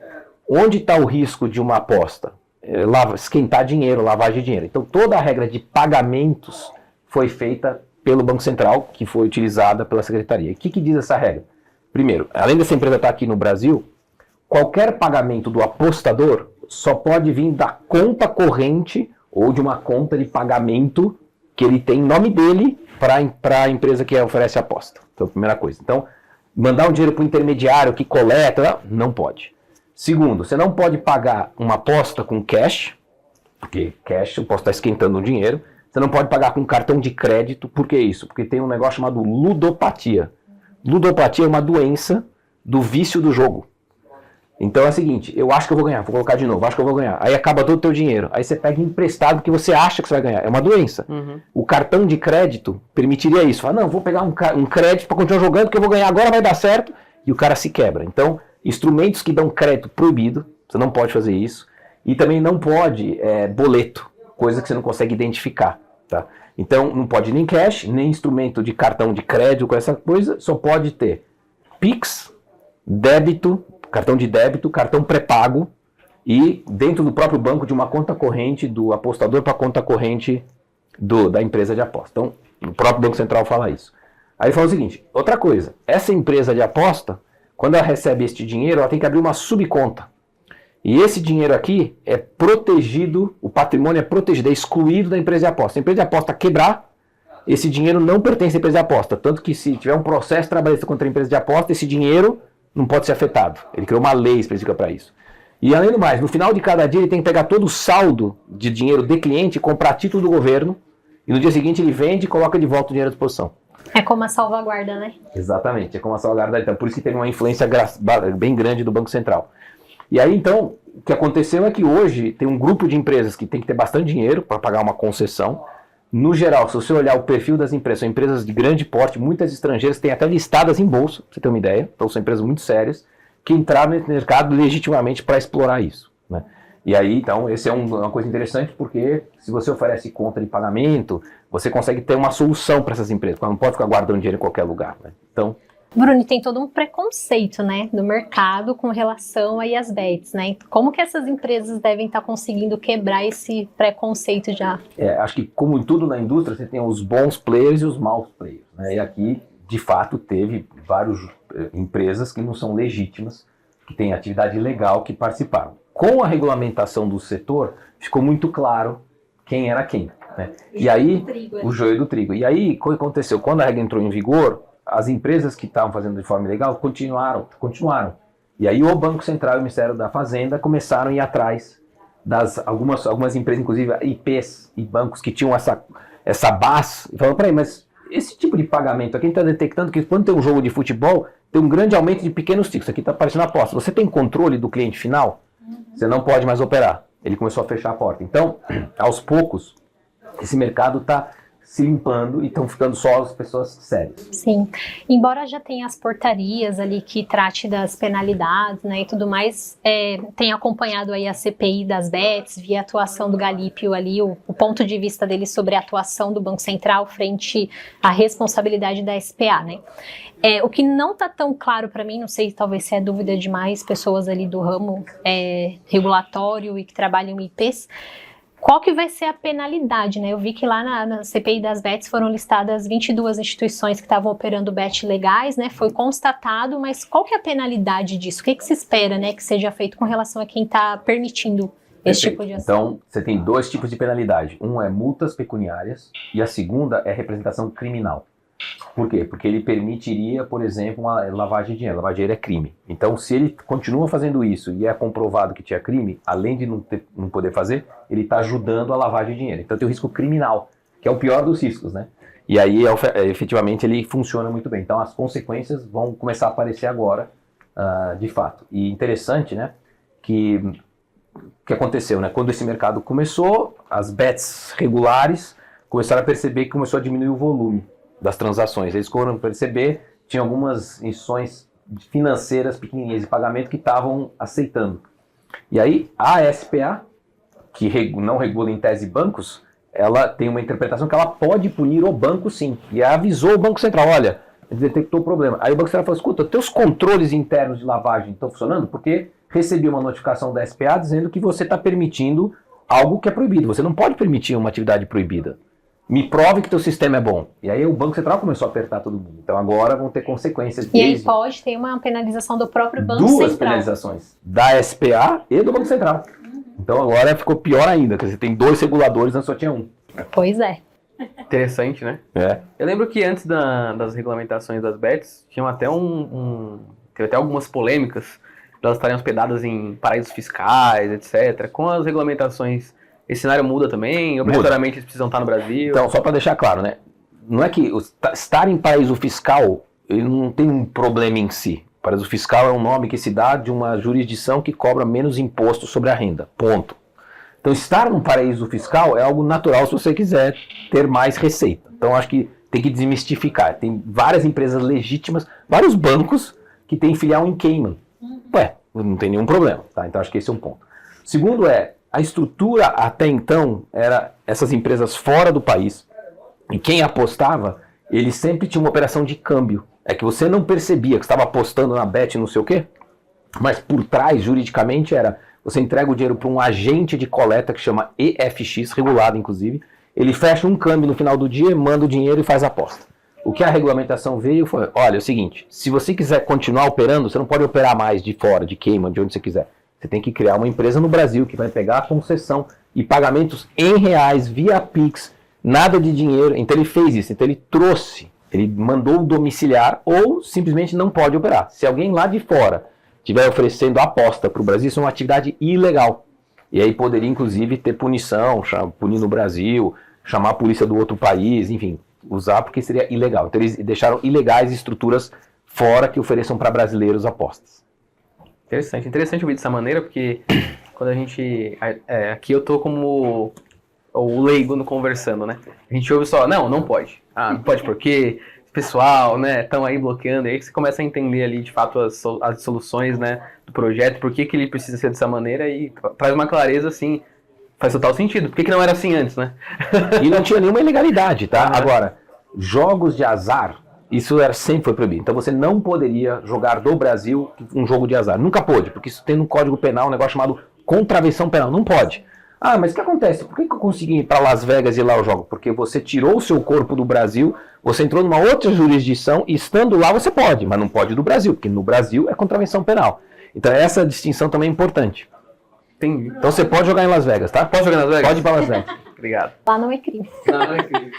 Onde está o risco de uma aposta? Esquentar dinheiro, lavagem de dinheiro. Então, toda a regra de pagamentos foi feita pelo Banco Central, que foi utilizada pela Secretaria. O que diz essa regra? Primeiro, além dessa empresa estar aqui no Brasil, qualquer pagamento do apostador só pode vir da conta corrente ou de uma conta de pagamento que ele tem em nome dele para a empresa que oferece a aposta. Então, primeira coisa. Então, mandar um dinheiro para o intermediário que coleta, não pode. Segundo, você não pode pagar uma aposta com cash, porque cash, eu posso estar esquentando o dinheiro. Você não pode pagar com cartão de crédito. Por que isso? Porque tem um negócio chamado ludopatia. Ludopatia é uma doença do vício do jogo. Então é o seguinte: eu acho que eu vou ganhar, vou colocar de novo, acho que eu vou ganhar. Aí acaba todo o teu dinheiro. Aí você pega emprestado porque você acha que você vai ganhar. É uma doença. O cartão de crédito permitiria isso. Fala, não, vou pegar um crédito para continuar jogando porque eu vou ganhar agora, vai dar certo. E o cara se quebra. Então, instrumentos que dão crédito proibido, você não pode fazer isso. E também não pode boleto, coisa que você não consegue identificar. Tá? Então, não pode nem cash, nem instrumento de cartão de crédito com essa coisa. Só pode ter Pix, débito, cartão de débito, cartão pré-pago e dentro do próprio banco de uma conta corrente do apostador para a conta corrente da empresa de aposta. Então, o próprio Banco Central fala isso. Aí fala o seguinte: outra coisa, essa empresa de aposta, quando ela recebe este dinheiro, ela tem que abrir uma subconta. E esse dinheiro aqui é protegido, o patrimônio é protegido, é excluído da empresa de aposta. Se a empresa de aposta quebrar, esse dinheiro não pertence à empresa de aposta. Tanto que se tiver um processo trabalhista contra a empresa de aposta, esse dinheiro não pode ser afetado. Ele criou uma lei específica para isso. E além do mais, no final de cada dia ele tem que pegar todo o saldo de dinheiro de cliente, comprar título do governo, e no dia seguinte ele vende e coloca de volta o dinheiro à disposição. É como a salvaguarda, né? Exatamente, é como a salvaguarda. Então, por isso que teve uma influência bem grande do Banco Central. E aí, então, o que aconteceu é que hoje tem um grupo de empresas que tem que ter bastante dinheiro para pagar uma concessão. No geral, se você olhar o perfil das empresas, são empresas de grande porte, muitas estrangeiras, têm até listadas em bolsa, para você ter uma ideia. Então, são empresas muito sérias que entraram nesse mercado legitimamente para explorar isso, né? E aí, então, esse é uma coisa interessante, porque se você oferece conta de pagamento, você consegue ter uma solução para essas empresas, porque ela não pode ficar guardando dinheiro em qualquer lugar, né? Então, Bruno, tem todo um preconceito, né, do mercado com relação aí às bets, né? Como que essas empresas devem estar conseguindo quebrar esse preconceito já? Acho que, como em tudo na indústria, você tem os bons players e os maus players, né? E aqui, de fato, teve várias empresas que não são legítimas, que têm atividade ilegal, que participaram. Com a regulamentação do setor, ficou muito claro quem era quem, né? E aí, o joio do trigo. E aí, o que aconteceu? Quando a regra entrou em vigor, as empresas que estavam fazendo de forma ilegal continuaram. E aí o Banco Central e o Ministério da Fazenda começaram a ir atrás das algumas empresas, inclusive IPs e bancos que tinham essa base, e falaram, peraí, mas esse tipo de pagamento aqui está detectando que quando tem um jogo de futebol, tem um grande aumento de pequenos ticos. Aqui está aparecendo a aposta. Você tem controle do cliente final? Você não pode mais operar. Ele começou a fechar a porta. Então, aos poucos, esse mercado está se limpando e estão ficando só as pessoas sérias. Sim, embora já tenha as portarias ali que trate das penalidades, né, e tudo mais, tem acompanhado aí a CPI das bets, via a atuação do Galípio ali, o ponto de vista dele sobre a atuação do Banco Central frente à responsabilidade da SPA, né. O que não está tão claro para mim, não sei, talvez se é dúvida de mais pessoas ali do ramo regulatório e que trabalham em IPs, qual que vai ser a penalidade, né? Eu vi que lá na CPI das bets foram listadas 22 instituições que estavam operando bet legais, né? Foi constatado, mas qual que é a penalidade disso? O que se espera, né, que seja feito com relação a quem está permitindo esse tipo de ação? Então, você tem dois tipos de penalidade. Um é multas pecuniárias e a segunda é representação criminal. Por quê? Porque ele permitiria, por exemplo, uma lavagem de dinheiro. Lavagem de dinheiro é crime. Então, se ele continua fazendo isso e é comprovado que tinha crime, além de não poder fazer, ele está ajudando a lavagem de dinheiro. Então, tem o risco criminal, que é o pior dos riscos, né? E aí, efetivamente, ele funciona muito bem. Então, as consequências vão começar a aparecer agora, de fato. E interessante, né, que o que aconteceu, né? Quando esse mercado começou, as bets regulares começaram a perceber que começou a diminuir o volume das transações. Eles foram perceber, tinha algumas instituições financeiras pequenininhas de pagamento que estavam aceitando. E aí a SPA, que não regula em tese bancos, ela tem uma interpretação que ela pode punir o banco sim. E avisou o Banco Central, olha, detectou o problema. Aí o Banco Central falou, escuta, teus controles internos de lavagem estão funcionando? Porque recebi uma notificação da SPA dizendo que você está permitindo algo que é proibido. Você não pode permitir uma atividade proibida. Me prove que teu sistema é bom. E aí o Banco Central começou a apertar todo mundo. Então agora vão ter consequências. E aí pode ter uma penalização do próprio Banco Central. Duas penalizações. Da SPA e do Banco Central. Então agora ficou pior ainda. Quer dizer, tem dois reguladores, antes só tinha um. Pois é. Interessante, né? Eu lembro que antes das regulamentações das bets, tinham até teve até algumas polêmicas de elas estarem hospedadas em paraísos fiscais, etc. Com as regulamentações, esse cenário muda também? Obrigatoriamente eles precisam estar no Brasil? Então, só para deixar claro, né? Não é que estar em paraíso fiscal, ele não tem um problema em si. Paraíso fiscal é um nome que se dá de uma jurisdição que cobra menos imposto sobre a renda. Ponto. Então, estar num paraíso fiscal é algo natural se você quiser ter mais receita. Então, acho que tem que desmistificar. Tem várias empresas legítimas, vários bancos que têm filial em Cayman. Ué, não tem nenhum problema. Tá? Então, acho que esse é um ponto. Segundo a estrutura até então era essas empresas fora do país. E quem apostava, ele sempre tinha uma operação de câmbio. É que você não percebia que estava apostando na bet não sei o quê, mas por trás, juridicamente, era... Você entrega o dinheiro para um agente de coleta que chama EFX, regulado inclusive. Ele fecha um câmbio no final do dia, manda o dinheiro e faz a aposta. O que a regulamentação veio foi, olha, é o seguinte, se você quiser continuar operando, você não pode operar mais de fora, de Cayman, de onde você quiser. Você tem que criar uma empresa no Brasil que vai pegar a concessão e pagamentos em reais, via Pix, nada de dinheiro. Então ele fez isso, então ele trouxe, ele mandou domiciliar ou simplesmente não pode operar. Se alguém lá de fora estiver oferecendo aposta para o Brasil, isso é uma atividade ilegal. E aí poderia, inclusive, ter punição, punir no Brasil, chamar a polícia do outro país, enfim, usar porque seria ilegal. Então eles deixaram ilegais estruturas fora que ofereçam para brasileiros apostas. Interessante ouvir dessa maneira, porque quando a gente... aqui eu tô como o leigo no conversando, né? A gente ouve só, não pode. Ah, não pode porque... pessoal, né, estão aí bloqueando, aí você começa a entender ali, de fato, as soluções, né, do projeto, por que ele precisa ser dessa maneira e traz uma clareza, assim, faz total sentido. Por que não era assim antes, né? E não tinha nenhuma ilegalidade, tá? Agora, jogos de azar, isso sempre foi proibido. Então você não poderia jogar do Brasil um jogo de azar. Nunca pôde, porque isso tem no Código Penal um negócio chamado contravenção penal. Não pode. Ah, mas o que acontece? Por que eu consegui ir para Las Vegas e lá eu jogo? Porque você tirou o seu corpo do Brasil, você entrou numa outra jurisdição e estando lá você pode, mas não pode do Brasil, porque no Brasil é contravenção penal. Então essa distinção também é importante. Entendi. Então você pode jogar em Las Vegas, tá? Pode jogar em Las Vegas? Pode ir para Las Vegas. Obrigado. Lá não é crime. Não é crime.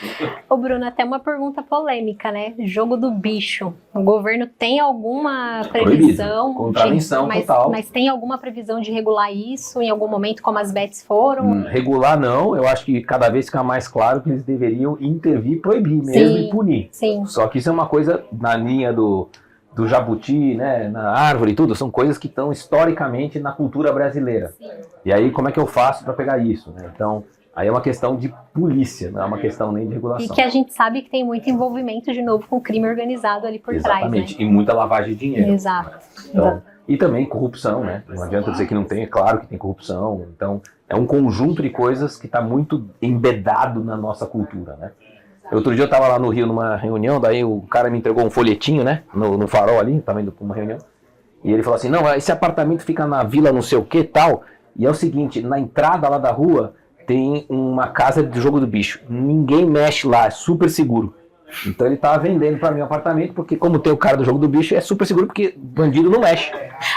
Ô Bruno, até uma pergunta polêmica, né? Jogo do bicho. O governo tem alguma previsão? Contravenção total. Mas tem alguma previsão de regular isso em algum momento, como as bets foram? Regular não, eu acho que cada vez fica mais claro que eles deveriam intervir, proibir mesmo e punir. Sim. Só que isso é uma coisa na linha do jabuti, né, na árvore e tudo, são coisas que estão historicamente na cultura brasileira. Sim. E aí como é que eu faço para pegar isso? Né? Então, Aí é uma questão de polícia, não é uma questão nem de E regulação. que a gente sabe que tem muito envolvimento, de novo, com crime organizado ali por Exatamente, trás, e muita lavagem de dinheiro. né? Exato. Então, e também corrupção, né? Não adianta dizer que não tem, é claro que tem corrupção. Então, é um conjunto de coisas que está muito embedado na nossa cultura, né? Outro dia eu estava lá no Rio numa reunião, daí o cara me entregou um folhetinho, né? No farol ali, estava indo para uma reunião. E ele falou assim, não, esse apartamento fica na vila não sei o que tal. E é o seguinte, na entrada lá da rua tem uma casa de jogo do bicho. Ninguém mexe lá, é super seguro. Então ele tava vendendo para mim um apartamento, porque como tem o cara do jogo do bicho, é super seguro porque bandido não mexe.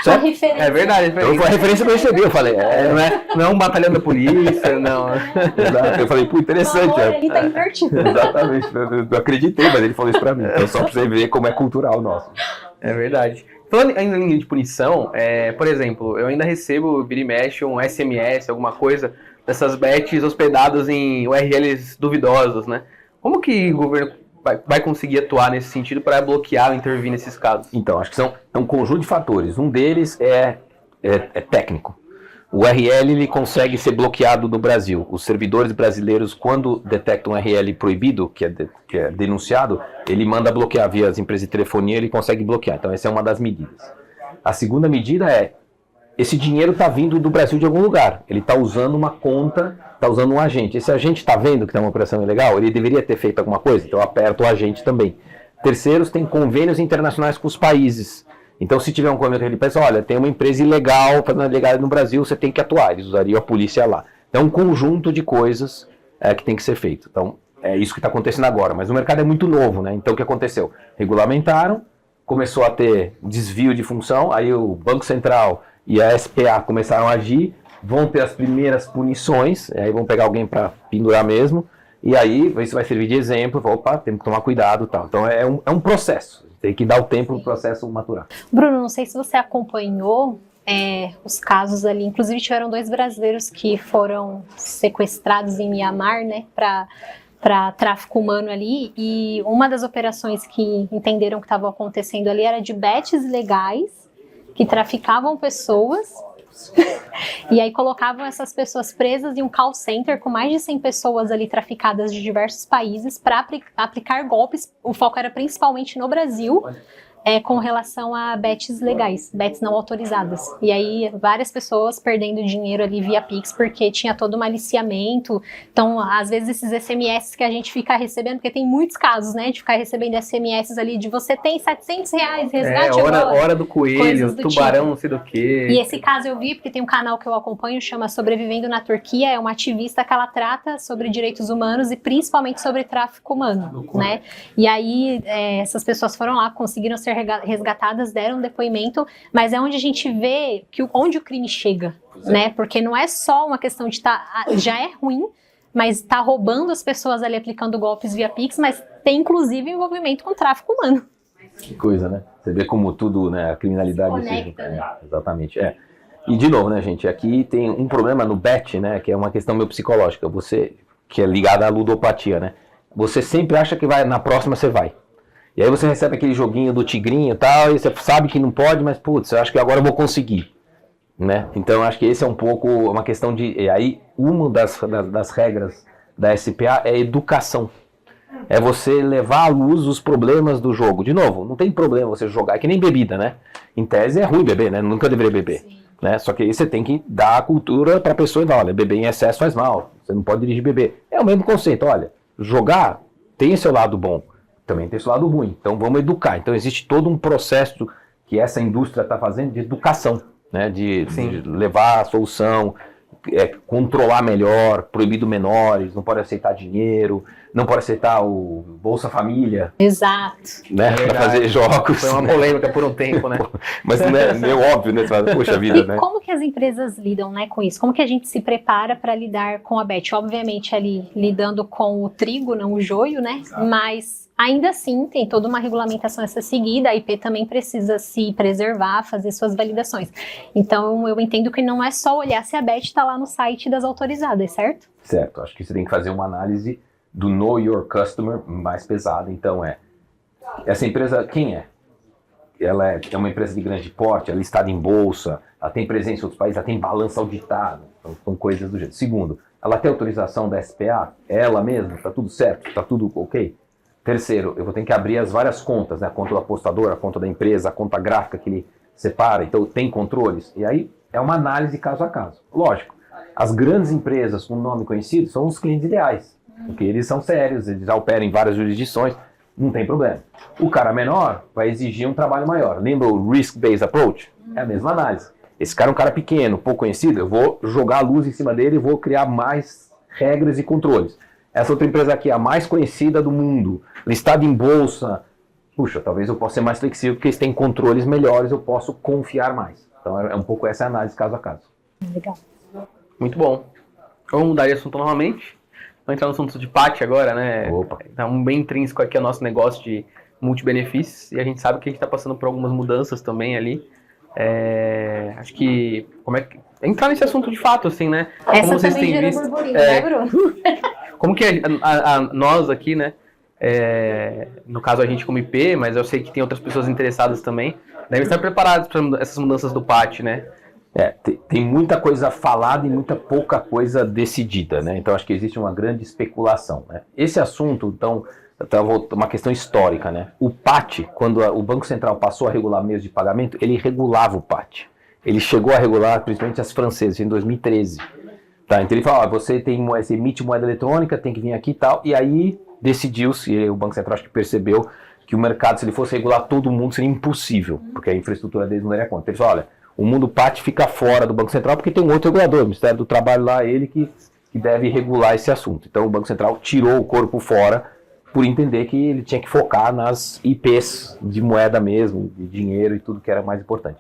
A referência. É verdade. Então foi a referência que eu recebi, eu falei, Não é um batalhão da polícia, não. exato. Eu falei, pô, O interessante. valor ali tá invertido. Exatamente, eu acreditei, mas ele falou isso pra mim. Então só pra você ver como é cultural nosso. É verdade. Falando ainda em linha de punição, por exemplo, eu ainda recebo, vira e mexe, um SMS, alguma coisa, dessas bets hospedadas em URLs duvidosos, né? Como que o governo vai conseguir atuar nesse sentido para bloquear ou intervir nesses casos? Então, acho que é um conjunto de fatores. Um deles é técnico. O URL ele consegue ser bloqueado no Brasil. Os servidores brasileiros, quando detectam um URL proibido, que é denunciado, ele manda bloquear via as empresas de telefonia, ele consegue bloquear. Então essa é uma das medidas. A segunda medida esse dinheiro está vindo do Brasil de algum lugar. Ele está usando uma conta, está usando um agente. Esse agente está vendo que tem uma operação ilegal, ele deveria ter feito alguma coisa, então aperta o agente também. Terceiros, tem convênios internacionais com os países. Então, se tiver um convênio que ele pensa, olha, tem uma empresa ilegal fazendo ilegalidade no Brasil, você tem que atuar. Eles usariam a polícia lá. Então, um conjunto de coisas que tem que ser feito. Então, é isso que está acontecendo agora. Mas o mercado é muito novo, né? Então, o que aconteceu? Regulamentaram, começou a ter desvio de função, aí o Banco Central e a SPA começaram a agir, vão ter as primeiras punições, aí vão pegar alguém para pendurar mesmo, e aí isso vai servir de exemplo, opa, temos que tomar cuidado e tal. Então, é um processo. Tem que dar o tempo para o processo maturar. Bruno, não sei se você acompanhou os casos ali. Inclusive, tiveram 2 brasileiros que foram sequestrados em Mianmar, né, para tráfico humano ali. E uma das operações que entenderam que estava acontecendo ali era de bets ilegais que traficavam pessoas. E aí colocavam essas pessoas presas em um call center com mais de 100 pessoas ali traficadas de diversos países para aplicar golpes. O foco era principalmente no Brasil, com relação a bets legais, bets não autorizadas. E aí várias pessoas perdendo dinheiro ali via Pix, porque tinha todo um aliciamento. Então, às vezes esses SMS que a gente fica recebendo, porque tem muitos casos, né, de ficar recebendo SMS ali de você tem R$700, resgate agora. Hora do coelho, do tubarão, tipo. não sei do quê. E esse caso eu vi, porque tem um canal que eu acompanho, chama Sobrevivendo na Turquia, é uma ativista que ela trata sobre direitos humanos e principalmente sobre tráfico humano, né? E aí essas pessoas foram lá, conseguiram ser resgatadas, deram um depoimento, mas é onde a gente vê onde o crime chega, né? Porque não é só uma questão de já é ruim, mas tá roubando as pessoas ali, aplicando golpes via Pix, mas tem inclusive envolvimento com tráfico humano. Que coisa, né? Você vê como tudo, né? A criminalidade... Conecta, né? Exatamente, E de novo, né, gente? Aqui tem um problema no bet, né? Que é uma questão meio psicológica. Você, que é ligada à ludopatia, né? Você sempre acha que na próxima você vai. E aí você recebe aquele joguinho do tigrinho e tal, e você sabe que não pode, mas putz, eu acho que agora eu vou conseguir. Né? Então acho que esse é um pouco uma questão de... E aí uma das regras da SPA é educação. É você levar à luz os problemas do jogo. De novo, não tem problema você jogar, é que nem bebida, né? Em tese é ruim beber, né? Nunca deveria beber. Né? Só que aí você tem que dar a cultura para a pessoa e falar, olha, beber em excesso faz mal, você não pode dirigir beber. É o mesmo conceito, olha, jogar tem seu lado bom, também tem seu lado ruim, então vamos educar. Então existe todo um processo que essa indústria está fazendo de educação, né? De levar a solução, controlar melhor, proibido menores, não pode aceitar dinheiro, não pode aceitar o Bolsa Família. Exato. Né? Para fazer jogos. Foi uma polêmica por um tempo, né? Mas não é meio óbvio, né? Poxa vida, E né? como que as empresas lidam, né, com isso? Como que a gente se prepara para lidar com a bet? Obviamente ali lidando com o trigo, não o joio, né? Mas ainda assim tem toda uma regulamentação a ser seguida, a IP também precisa se preservar, fazer suas validações. Então eu entendo que não é só olhar se a bet está lá no site das autorizadas, certo? Certo, acho que você tem que fazer uma análise do Know Your Customer mais pesada. Então essa empresa, quem é? Ela é uma empresa de grande porte, ela é listada em bolsa, ela tem presença em outros países, ela tem balanço auditado, então são coisas do jeito. Segundo, ela tem autorização da SPA? É ela mesma? Tá tudo certo? Tá tudo ok? Terceiro, eu vou ter que abrir as várias contas, né? A conta do apostador, a conta da empresa, a conta gráfica que ele separa, então tem controles. E aí é uma análise caso a caso. Lógico, as grandes empresas com nome conhecido são os clientes ideais, porque eles são sérios, eles já operam em várias jurisdições, não tem problema. O cara menor vai exigir um trabalho maior. Lembra o risk-based approach? É a mesma análise. Esse cara é um cara pequeno, pouco conhecido, eu vou jogar a luz em cima dele e vou criar mais regras e controles. Essa outra empresa aqui é a mais conhecida do mundo, listada em bolsa. Puxa, talvez eu possa ser mais flexível porque eles têm controles melhores, eu posso confiar mais. Então é um pouco essa análise caso a caso. Legal. Muito bom. Vamos mudar de assunto novamente. Vamos entrar no assunto de PAT agora, né? Opa. Tá um bem intrínseco aqui ao nosso negócio de multibenefícios e a gente sabe que a gente está passando por algumas mudanças também ali. Acho que... Entrar nesse assunto de fato, assim, né? Essa como vocês também têm gerou visto, burburinho, né, Bruno? como que nós aqui, né? No caso a gente como IP, mas eu sei que tem outras pessoas interessadas também, devem estar preparados para essas mudanças do PAT, né? Tem muita coisa falada e muita pouca coisa decidida, né? Então acho que existe uma grande especulação, né? Esse assunto, então, uma questão histórica, né? O PAT, quando o Banco Central passou a regular meios de pagamento, ele regulava o PAT. Ele chegou a regular principalmente as francesas em 2013. Tá? Então ele falou, você emite moeda eletrônica, tem que vir aqui e tal, e aí decidiu-se, o Banco Central acho que percebeu que o mercado, se ele fosse regular todo mundo, seria impossível, porque a infraestrutura deles não daria conta. Ele falou, olha, o mundo PAT fica fora do Banco Central porque tem um outro regulador, o Ministério do Trabalho lá, ele que deve regular esse assunto. Então o Banco Central tirou o corpo fora por entender que ele tinha que focar nas IPs de moeda mesmo, de dinheiro e tudo que era mais importante.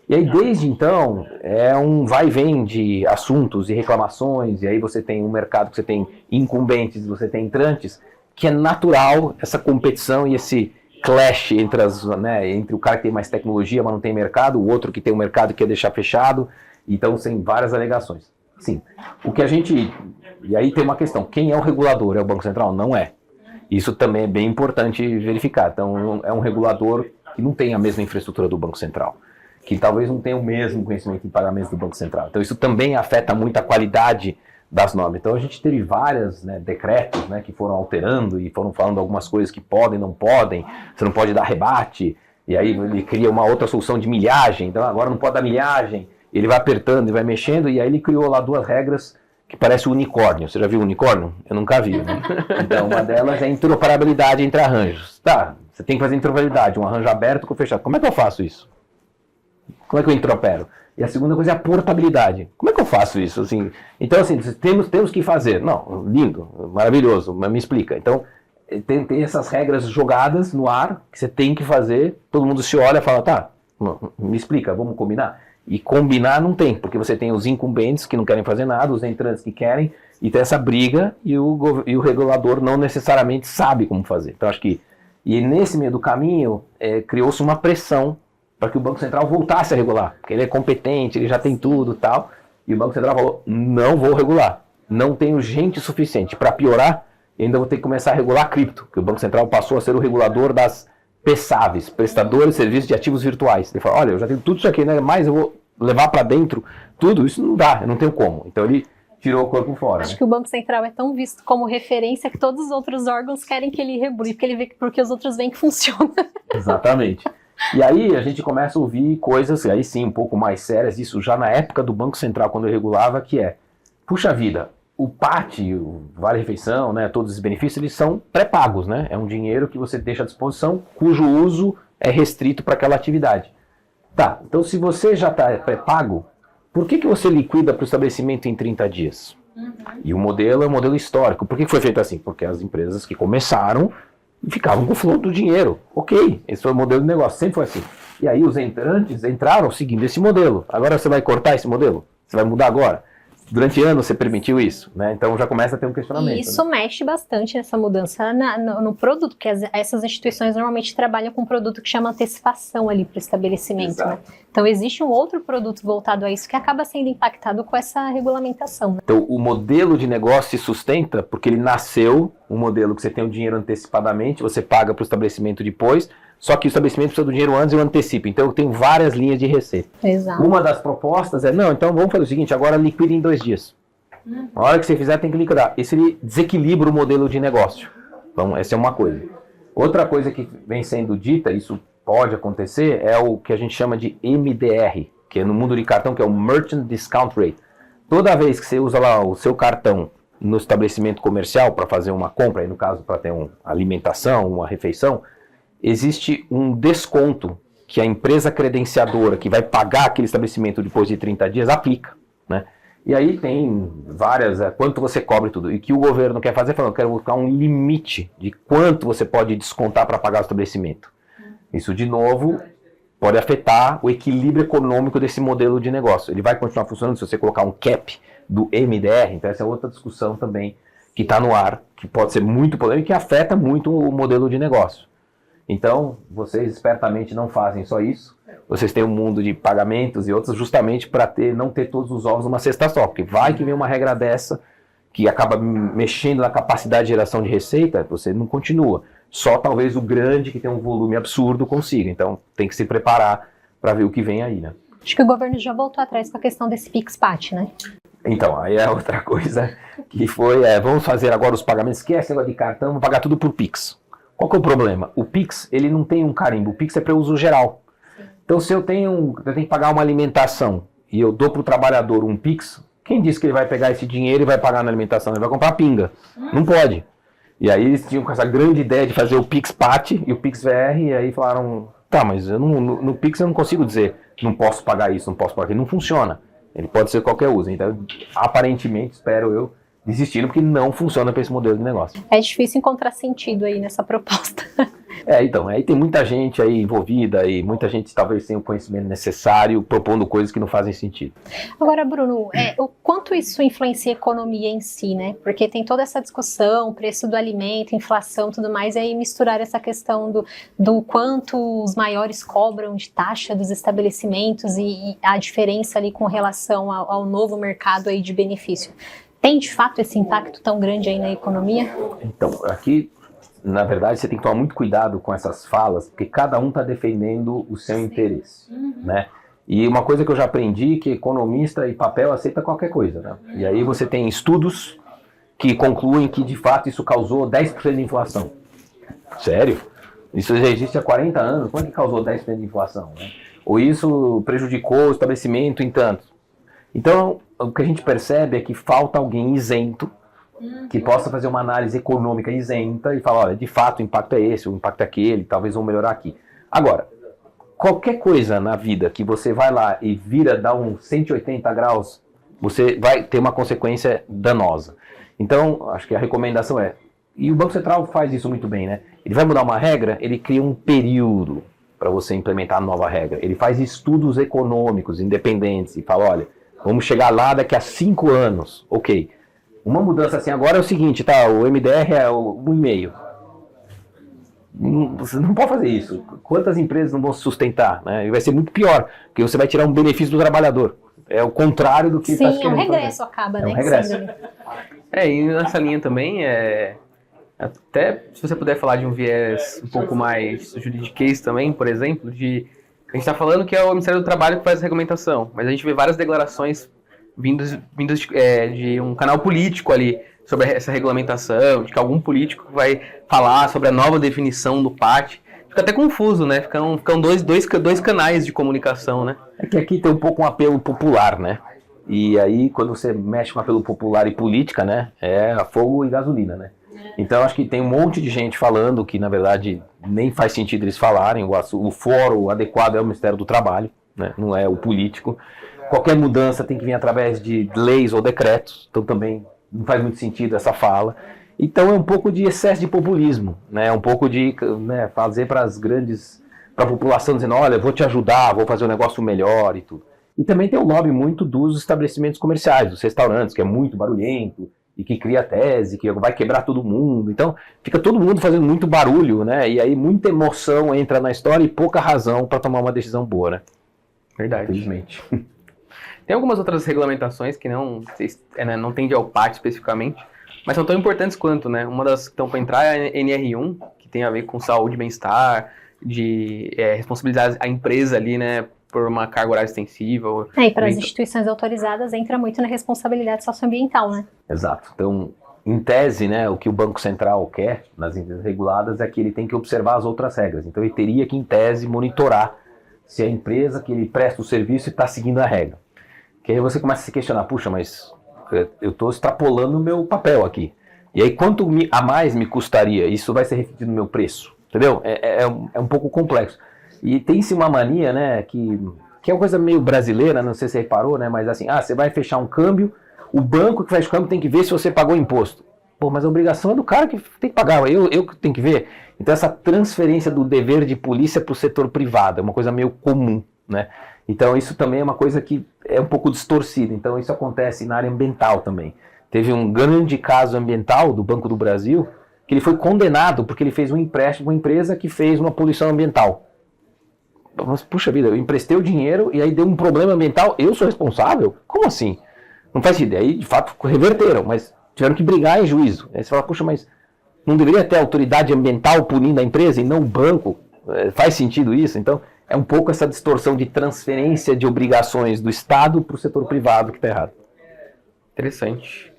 E aí desde então é um vai e vem de assuntos e reclamações, e aí você tem um mercado que você tem incumbentes, você tem entrantes, que é natural essa competição e esse clash entre o cara que tem mais tecnologia, mas não tem mercado, o outro que tem um mercado e quer deixar fechado. Então tem várias alegações. Sim, e aí tem uma questão, quem é o regulador? É o Banco Central? Não é. Isso também é bem importante verificar. Então é um regulador que não tem a mesma infraestrutura do Banco Central, que talvez não tenha o mesmo conhecimento em pagamentos do Banco Central. Então isso também afeta muito a qualidade das normas. Então a gente teve vários decretos que foram alterando e foram falando algumas coisas que podem, não podem, você não pode dar rebate, e aí ele cria uma outra solução de milhagem, então agora não pode dar milhagem, ele vai apertando e vai mexendo, e aí ele criou lá duas regras que parecem um unicórnio. Você já viu o unicórnio? Eu nunca vi. Né? Então uma delas é a interoperabilidade entre arranjos. Tá, você tem que fazer interoperabilidade, um arranjo aberto com fechado. Como é que eu faço isso? Como é que eu interopero? E a segunda coisa é a portabilidade. Como é que eu faço isso? Assim, então, assim, temos que fazer. Não, lindo, maravilhoso, mas me explica. Então, tem essas regras jogadas no ar, que você tem que fazer, todo mundo se olha e fala, tá, me explica, vamos combinar? E combinar não tem, porque você tem os incumbentes que não querem fazer nada, os entrantes que querem, e tem essa briga, e o regulador não necessariamente sabe como fazer. Então, acho que, e nesse meio do caminho, criou-se uma pressão para que o Banco Central voltasse a regular, porque ele é competente, ele já tem tudo e tal, e o Banco Central falou, não vou regular, não tenho gente suficiente. Para piorar, ainda vou ter que começar a regular cripto, que o Banco Central passou a ser o regulador das PSAVs, prestadores de serviços de ativos virtuais. Ele falou, olha, eu já tenho tudo isso aqui, né? Mas eu vou levar para dentro tudo, isso não dá, eu não tenho como. Então ele tirou o corpo fora. Acho que o Banco Central é tão visto como referência que todos os outros órgãos querem que ele regule, porque os outros veem que funciona. Exatamente. E aí a gente começa a ouvir coisas, aí sim, um pouco mais sérias, isso já na época do Banco Central, quando eu regulava, que puxa vida, o PAT, o Vale-Refeição, todos os benefícios, eles são pré-pagos, né? É um dinheiro que você deixa à disposição, cujo uso é restrito para aquela atividade. Tá, então se você já está pré-pago, por que você liquida para o estabelecimento em 30 dias? E o modelo é um modelo histórico. Por que foi feito assim? Porque as empresas que começaram ficavam com o fluxo do dinheiro. Ok, esse foi o modelo de negócio, sempre foi assim. E aí os entrantes entraram seguindo esse modelo. Agora você vai cortar esse modelo? Você vai mudar agora? Durante anos você permitiu isso, né? Então já começa a ter um questionamento. E isso mexe bastante nessa mudança no produto, porque essas instituições normalmente trabalham com um produto que chama antecipação ali para o estabelecimento. Né? Então existe um outro produto voltado a isso que acaba sendo impactado com essa regulamentação. Né? Então o modelo de negócio se sustenta porque ele nasceu, um modelo que você tem o dinheiro antecipadamente, você paga para o estabelecimento depois, só que o estabelecimento precisa do dinheiro antes e eu antecipo. Então eu tenho várias linhas de receita. Exato. Uma das propostas não, então vamos fazer o seguinte, agora liquida em 2 dias. Na hora que você fizer, tem que liquidar. Isso ele desequilibra o modelo de negócio. Então, essa é uma coisa. Outra coisa que vem sendo dita, isso pode acontecer, é o que a gente chama de MDR, que é no mundo de cartão, que é o Merchant Discount Rate. Toda vez que você usa lá o seu cartão no estabelecimento comercial para fazer uma compra, aí no caso para ter uma alimentação, uma refeição, existe um desconto que a empresa credenciadora que vai pagar aquele estabelecimento depois de 30 dias aplica, né? E aí tem várias, quanto você cobra e tudo. E que o governo quer fazer, falando, eu quero colocar um limite de quanto você pode descontar para pagar o estabelecimento. Isso, de novo, pode afetar o equilíbrio econômico desse modelo de negócio. Ele vai continuar funcionando se você colocar um cap do MDR, então essa é outra discussão também que está no ar, que pode ser muito polêmica e que afeta muito o modelo de negócio. Então, vocês espertamente não fazem só isso, vocês têm um mundo de pagamentos e outros justamente para não ter todos os ovos numa cesta só, porque vai que vem uma regra dessa que acaba mexendo na capacidade de geração de receita, você não continua. Só talvez o grande, que tem um volume absurdo, consiga. Então, tem que se preparar para ver o que vem aí, né? Acho que o governo já voltou atrás com a questão desse PIX-PAT, né? Então, aí é outra coisa que foi, vamos fazer agora os pagamentos, esquece negócio de cartão, vamos pagar tudo por PIX. Qual que é o problema? O PIX, ele não tem um carimbo, o PIX é para uso geral. Então, se eu tenho que pagar uma alimentação e eu dou para o trabalhador um PIX, quem disse que ele vai pegar esse dinheiro e vai pagar na alimentação? Ele vai comprar pinga. Não pode. E aí eles tinham essa grande ideia de fazer o PIX-PAT e o PIX-VR, e aí falaram, tá, mas eu não, no PIX eu não consigo dizer, não posso pagar isso, não posso pagar aquilo, não funciona. Ele pode ser qualquer uso. Então, aparentemente, espero eu, desistindo, porque não funciona para esse modelo de negócio. É difícil encontrar sentido aí nessa proposta. Então, aí tem muita gente aí envolvida e muita gente talvez tenha o conhecimento necessário propondo coisas que não fazem sentido. Agora, Bruno, o quanto isso influencia a economia em si, né? Porque tem toda essa discussão, preço do alimento, inflação, tudo mais, e aí misturar essa questão do quanto os maiores cobram de taxa dos estabelecimentos e a diferença ali com relação ao novo mercado aí de benefício. Tem, de fato, esse impacto tão grande aí na economia? Então, aqui, na verdade, você tem que tomar muito cuidado com essas falas, porque cada um está defendendo o seu interesse, né? E uma coisa que eu já aprendi, que economista e papel aceita qualquer coisa, né? E aí você tem estudos que concluem que, de fato, isso causou 10% de inflação. Sério? Isso já existe há 40 anos, como é que causou 10% de inflação, né? Ou isso prejudicou o estabelecimento em tanto. Então, o que a gente percebe é que falta alguém isento que possa fazer uma análise econômica isenta e falar, olha, de fato o impacto é esse, o impacto é aquele, talvez vão melhorar aqui. Agora, qualquer coisa na vida que você vai lá e dá um 180 graus, você vai ter uma consequência danosa. Então, acho que a recomendação e o Banco Central faz isso muito bem, né? Ele vai mudar uma regra, ele cria um período para você implementar a nova regra. Ele faz estudos econômicos independentes e fala, olha, vamos chegar lá daqui a 5 anos. Ok. Uma mudança assim agora é o seguinte, tá? O MDR é 1,5. Você não pode fazer isso. Quantas empresas não vão se sustentar, né? E vai ser muito pior, porque você vai tirar um benefício do trabalhador. É o contrário do que está Sim, é um regresso fazer. Acaba, né? É um regresso. E nessa linha também, até se você puder falar de um viés um pouco mais juridiquês também, por exemplo, a gente está falando que é o Ministério do Trabalho que faz a regulamentação, mas a gente vê várias declarações vindas de um canal político ali sobre essa regulamentação, de que algum político vai falar sobre a nova definição do PAT. Fica até confuso, né? Ficam dois canais de comunicação, né? É que aqui tem um pouco um apelo popular, né? E aí, quando você mexe com apelo popular e política, né? É fogo e gasolina, né? Então, acho que tem um monte de gente falando que, na verdade, nem faz sentido eles falarem. O fórum adequado é o Ministério do Trabalho, né? Não é o político. Qualquer mudança tem que vir através de leis ou decretos. Então, também não faz muito sentido essa fala. Então, é um pouco de excesso de populismo, né? É um pouco de fazer para a população dizendo, olha, vou te ajudar, vou fazer um negócio melhor e tudo. E também tem o lobby muito dos estabelecimentos comerciais, dos restaurantes, que é muito barulhento, e que cria tese, que vai quebrar todo mundo. Então, fica todo mundo fazendo muito barulho, né? E aí muita emoção entra na história e pouca razão para tomar uma decisão boa, né? Verdade. Infelizmente. Tem algumas outras regulamentações que não tende ao PAT especificamente, mas são tão importantes quanto, né? Uma das que estão para entrar é a NR1, que tem a ver com saúde e bem-estar, de responsabilizar a empresa ali, né? por uma carga horária extensiva. E para as instituições autorizadas entra muito na responsabilidade socioambiental, né? Exato. Então, em tese, né, o que o Banco Central quer nas empresas reguladas é que ele tem que observar as outras regras. Então, ele teria que, em tese, monitorar se a empresa que ele presta o serviço está seguindo a regra. Que aí você começa a se questionar, puxa, mas eu estou extrapolando o meu papel aqui. E aí, quanto a mais me custaria? Isso vai ser refletido no meu preço, entendeu? É um pouco complexo. E tem-se uma mania, né, que é uma coisa meio brasileira, não sei se você reparou, né, mas assim, você vai fechar um câmbio, o banco que fecha o câmbio tem que ver se você pagou imposto. Pô, mas a obrigação é do cara que tem que pagar, eu que tenho que ver. Então essa transferência do dever de polícia para o setor privado é uma coisa meio comum, né? Então isso também é uma coisa que é um pouco distorcida. Então isso acontece na área ambiental também. Teve um grande caso ambiental do Banco do Brasil, que ele foi condenado porque ele fez um empréstimo a uma empresa que fez uma poluição ambiental. Mas, puxa vida, eu emprestei o dinheiro e aí deu um problema ambiental, eu sou responsável? Como assim? Não faz ideia. Aí, de fato, reverteram, mas tiveram que brigar em juízo. Aí você fala, puxa, mas não deveria ter autoridade ambiental punindo a empresa e não o banco? Faz sentido isso? Então, é um pouco essa distorção de transferência de obrigações do Estado para o setor privado que está errado. Interessante.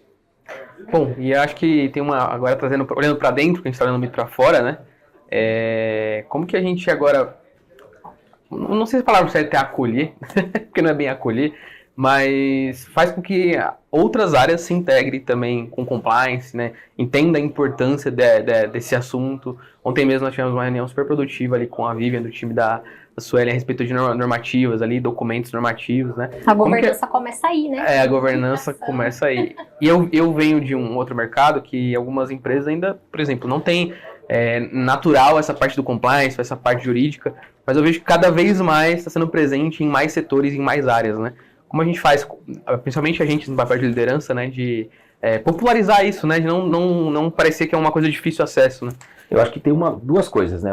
Bom, e acho que tem agora olhando para dentro, que a gente está olhando muito para fora, né? Como que a gente agora, não sei se a palavra certa é acolher, porque não é bem acolher, mas faz com que outras áreas se integrem também com compliance, né? Entenda a importância desse assunto. Ontem mesmo nós tivemos uma reunião super produtiva ali com a Vivian, do time da Sueli, a respeito de normativas ali, documentos normativos, né? A governança começa aí, né? A governança começa aí. E eu venho de um outro mercado que algumas empresas ainda, por exemplo, não tem natural essa parte do compliance, essa parte jurídica, mas eu vejo que cada vez mais está sendo presente em mais setores, em mais áreas, né? Como a gente faz, principalmente a gente no papel de liderança, né, de popularizar isso, né, de não parecer que é uma coisa de difícil acesso, né? Eu acho que tem duas coisas, né?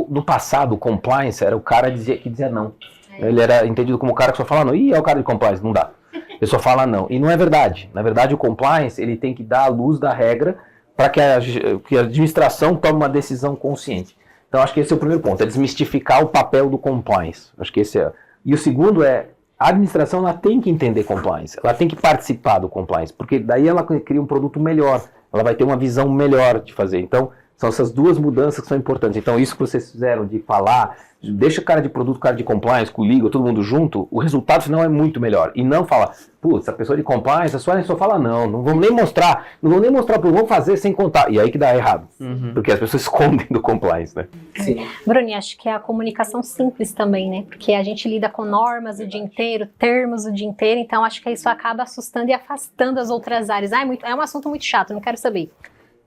No passado, o compliance era o cara que dizia não. Ele era entendido como o cara que só fala não. É o cara de compliance, não dá. Ele só fala não. E não é verdade. Na verdade, o compliance, ele tem que dar a luz da regra para que a administração tome uma decisão consciente. Então, acho que esse é o primeiro ponto, é desmistificar o papel do compliance. Acho que esse é. E o segundo a administração ela tem que entender compliance, ela tem que participar do compliance, porque daí ela cria um produto melhor, ela vai ter uma visão melhor de fazer. Então, são essas duas mudanças que são importantes. Então, isso que vocês fizeram de falar, deixa o cara de produto, o cara de compliance, com o legal, todo mundo junto, o resultado final é muito melhor. E não fala, putz, a pessoa de compliance, a só fala não vamos nem mostrar, vamos fazer sem contar. E aí que dá errado, porque as pessoas escondem do compliance, né? Sim. Bruni, acho que é a comunicação simples também, né? Porque a gente lida com normas o dia inteiro, termos o dia inteiro, então acho que isso acaba assustando e afastando as outras áreas. É um assunto muito chato, não quero saber.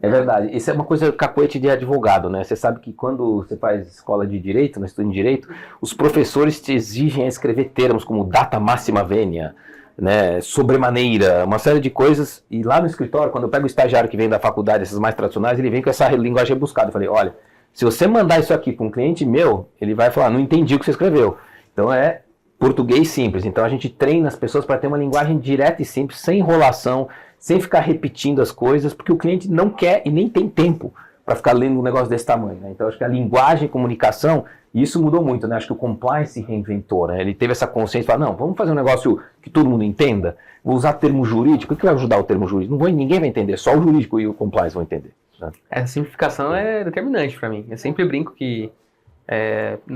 É verdade, isso é uma coisa cacoete de advogado, né? Você sabe que quando você faz escola de direito, estudo em direito, os professores te exigem a escrever termos como data máxima venia, né, sobremaneira, uma série de coisas, e lá no escritório, quando eu pego o estagiário que vem da faculdade, essas mais tradicionais, ele vem com essa linguagem rebuscada. Eu falei, olha, se você mandar isso aqui para um cliente meu, ele vai falar, não entendi o que você escreveu. Então é português simples, então a gente treina as pessoas para ter uma linguagem direta e simples, sem enrolação, sem ficar repetindo as coisas, porque o cliente não quer e nem tem tempo para ficar lendo um negócio desse tamanho, né? Então acho que a linguagem e comunicação, isso mudou muito, né? Acho que o compliance se reinventou, né? Ele teve essa consciência, falou, não, vamos fazer um negócio que todo mundo entenda, vou usar termo jurídico, o que vai ajudar o termo jurídico? Ninguém vai entender, só o jurídico e o compliance vão entender, né? Essa simplificação é determinante para mim. Eu sempre brinco que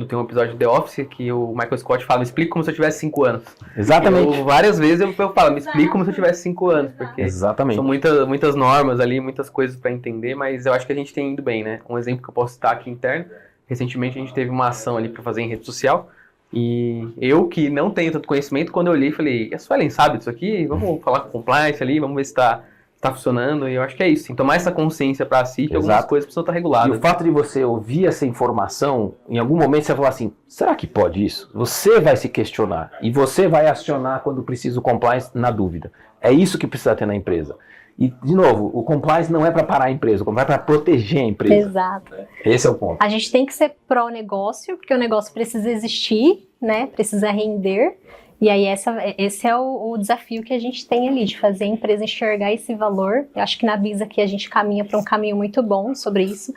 tem um episódio de The Office que o Michael Scott fala, me explica como se eu tivesse 5 anos. Exatamente. Várias vezes eu falo, me explica como se eu tivesse 5 anos, porque exatamente. São muitas normas ali, muitas coisas para entender, mas eu acho que a gente tem ido bem, né? Um exemplo que eu posso citar aqui interno, recentemente a gente teve uma ação ali para fazer em rede social, e eu que não tenho tanto conhecimento, quando eu olhei, falei, a Suelen sabe disso aqui? Vamos falar com o compliance ali, vamos ver se está funcionando, e eu acho que é isso, tem que tomar essa consciência para si, que algumas coisas precisam estar reguladas. E o fato de você ouvir essa informação, em algum momento você vai falar assim, será que pode isso? Você vai se questionar, e você vai acionar quando precisa o compliance na dúvida. É isso que precisa ter na empresa. E, de novo, o compliance não é para parar a empresa, o compliance é para proteger a empresa. Exato. Esse é o ponto. A gente tem que ser pró-negócio, porque o negócio precisa existir, né? Precisa render. E aí esse é o desafio que a gente tem ali, de fazer a empresa enxergar esse valor. Eu acho que na Biz aqui a gente caminha para um caminho muito bom sobre isso.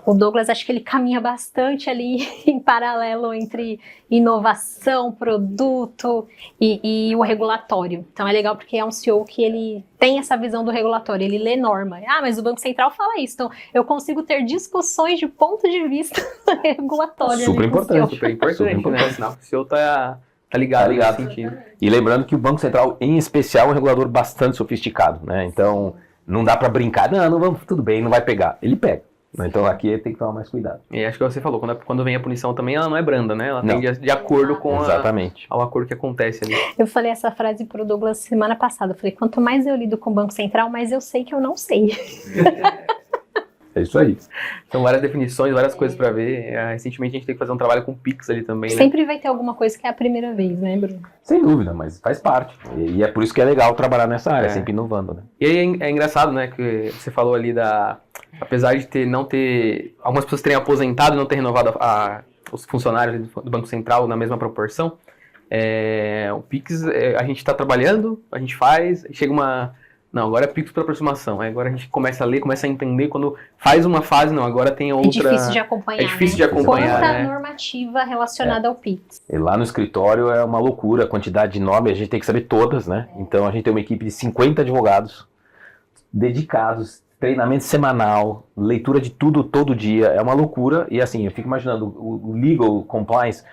O Douglas, acho que ele caminha bastante ali em paralelo entre inovação, produto e o regulatório. Então é legal porque é um CEO que ele tem essa visão do regulatório, ele lê norma. Mas o Banco Central fala isso, então eu consigo ter discussões de ponto de vista regulatório. Super importante. Super importante, né? Sinal que o CEO tá ligado nesse sentido. E lembrando que o Banco Central, em especial, é um regulador bastante sofisticado, né? Então, não dá para brincar, não vamos, tudo bem, não vai pegar. Ele pega. Então, aqui tem que tomar mais cuidado. E acho que você falou, quando vem a punição também, ela não é branda, né? Ela tem de acordo com ao acordo que acontece ali. Eu falei essa frase pro Douglas semana passada. Eu falei, quanto mais eu lido com o Banco Central, mais eu sei que eu não sei. É isso aí. São várias definições, várias coisas para ver. Recentemente a gente tem que fazer um trabalho com o Pix ali também, né? Sempre vai ter alguma coisa que é a primeira vez, né, Bruno? Sem dúvida, mas faz parte. E é por isso que é legal trabalhar nessa área, sempre inovando, né? E aí é engraçado, né, que você falou ali apesar de não ter... Algumas pessoas terem aposentado e não ter renovado os funcionários do Banco Central na mesma proporção, o Pix, a gente está trabalhando, a gente faz, chega uma... Não, agora é Pix por aproximação. Aí agora a gente começa a ler, começa a entender. Quando faz uma fase, não, agora tem outra... É difícil de acompanhar, É difícil de acompanhar, Quanta normativa relacionada ao Pix. E lá no escritório é uma loucura, a quantidade de normas, a gente tem que saber todas, né? Então a gente tem uma equipe de 50 advogados dedicados, treinamento semanal, leitura de tudo todo dia, é uma loucura. E assim, eu fico imaginando o legal compliance,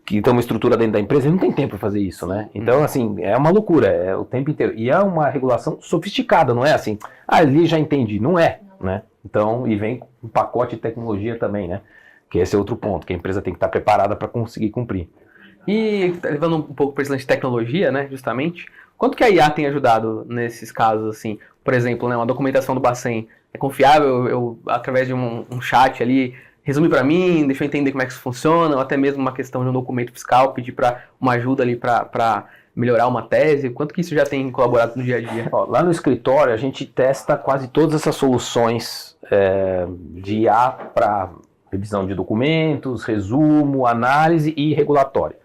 que tem uma estrutura dentro da empresa, ele não tem tempo para fazer isso, né? Então, assim, é uma loucura, é o tempo inteiro. E é uma regulação sofisticada, não é assim, ali já entendi, não é, né? Então, e vem um pacote de tecnologia também, né? Que esse é outro ponto, que a empresa tem que estar preparada para conseguir cumprir. E levando um pouco para esse lance de tecnologia, né, justamente, quanto que a IA tem ajudado nesses casos, assim? Por exemplo, né, uma documentação do Bacen é confiável, eu através de um chat ali, resume para mim, deixa eu entender como é que isso funciona, ou até mesmo uma questão de um documento fiscal, pedir para uma ajuda ali para melhorar uma tese, quanto que isso já tem colaborado no dia a dia? Lá no escritório a gente testa quase todas essas soluções de IA para revisão de documentos, resumo, análise e regulatório.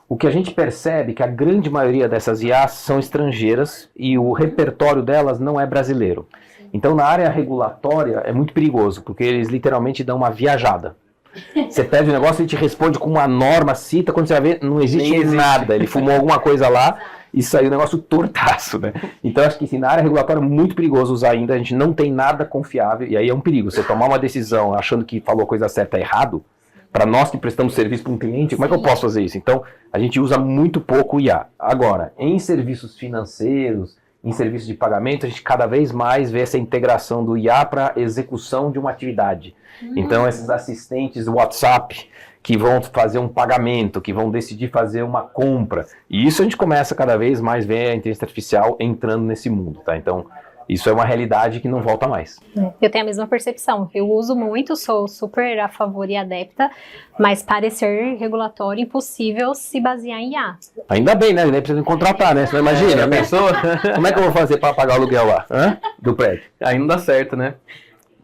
O que a gente percebe é que a grande maioria dessas IAs são estrangeiras e o repertório delas não é brasileiro. Então, na área regulatória, é muito perigoso, porque eles literalmente dão uma viajada. Você pede um negócio e te responde com uma norma, cita, quando você vai ver, não existe nada. Ele fumou alguma coisa lá e saiu um negócio tortaço, né? Então, acho que assim, na área regulatória é muito perigoso usar ainda, a gente não tem nada confiável, e aí é um perigo. Você tomar uma decisão achando que falou a coisa certa errado, para nós que prestamos serviço para um cliente, como é que eu posso fazer isso? Então, a gente usa muito pouco o IA. Agora, em serviços financeiros, em serviços de pagamento, a gente cada vez mais vê essa integração do IA para execução de uma atividade. Então, esses assistentes WhatsApp que vão fazer um pagamento, que vão decidir fazer uma compra. E isso a gente começa cada vez mais a ver a inteligência artificial entrando nesse mundo, tá? Então, isso é uma realidade que não volta mais. Eu tenho a mesma percepção. Eu uso muito, sou super a favor e adepta, mas parecer regulatório impossível se basear em IA. Ainda bem, né? Nem precisa contratar, né? Você não imagina, a pessoa? Como é que eu vou fazer para pagar o aluguel lá? Do prédio? Aí não dá certo, né?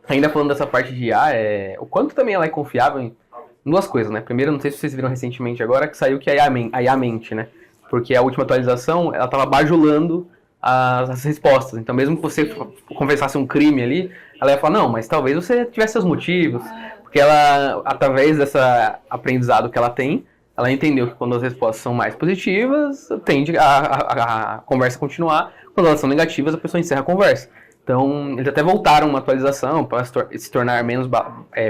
Ainda falando dessa parte de IA, o quanto também ela é confiável em duas coisas, né? Primeiro, não sei se vocês viram recentemente agora, que saiu que a IA mente, né? Porque a última atualização, ela estava bajulando as respostas. Então, mesmo que você confessasse um crime ali, ela ia falar, não, mas talvez você tivesse seus motivos. Porque ela, através desse aprendizado que ela tem, ela entendeu que quando as respostas são mais positivas, tende a conversa continuar. Quando elas são negativas, a pessoa encerra a conversa. Então, eles até voltaram uma atualização para se tornar menos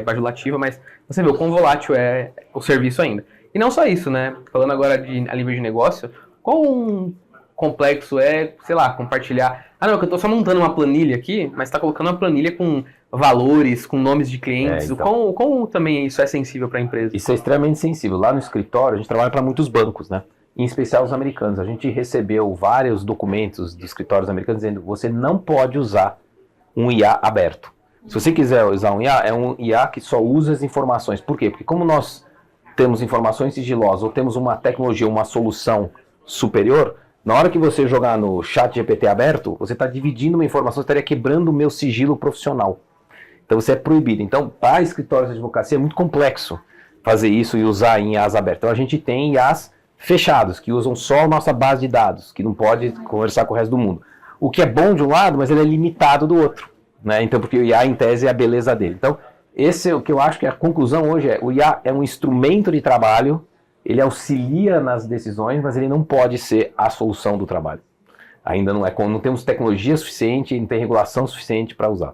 bajulativa, mas você vê o quão volátil é o serviço ainda. E não só isso, né? Falando agora a nível de negócio, quão complexo sei lá, compartilhar. Ah, não, que eu tô só montando uma planilha aqui, mas tá colocando uma planilha com valores, com nomes de clientes. Então, como também isso é sensível para a empresa? Isso é extremamente sensível. Lá no escritório, a gente trabalha para muitos bancos, né? Em especial os americanos. A gente recebeu vários documentos dos escritórios americanos dizendo que você não pode usar um IA aberto. Se você quiser usar um IA, é um IA que só usa as informações. Por quê? Porque como nós temos informações sigilosas ou temos uma tecnologia, uma solução superior, na hora que você jogar no chat GPT aberto, você está dividindo uma informação, você estaria quebrando o meu sigilo profissional. Então você é proibido. Então, para escritórios de advocacia é muito complexo fazer isso e usar em IAs abertas. Então a gente tem IAs fechados, que usam só a nossa base de dados, que não pode conversar com o resto do mundo. O que é bom de um lado, mas ele é limitado do outro, né? Então, porque o IA, em tese, é a beleza dele. Então, esse é o que eu acho que a conclusão hoje o IA é um instrumento de trabalho, ele auxilia nas decisões, mas ele não pode ser a solução do trabalho. Ainda não temos tecnologia suficiente, não tem regulação suficiente para usar.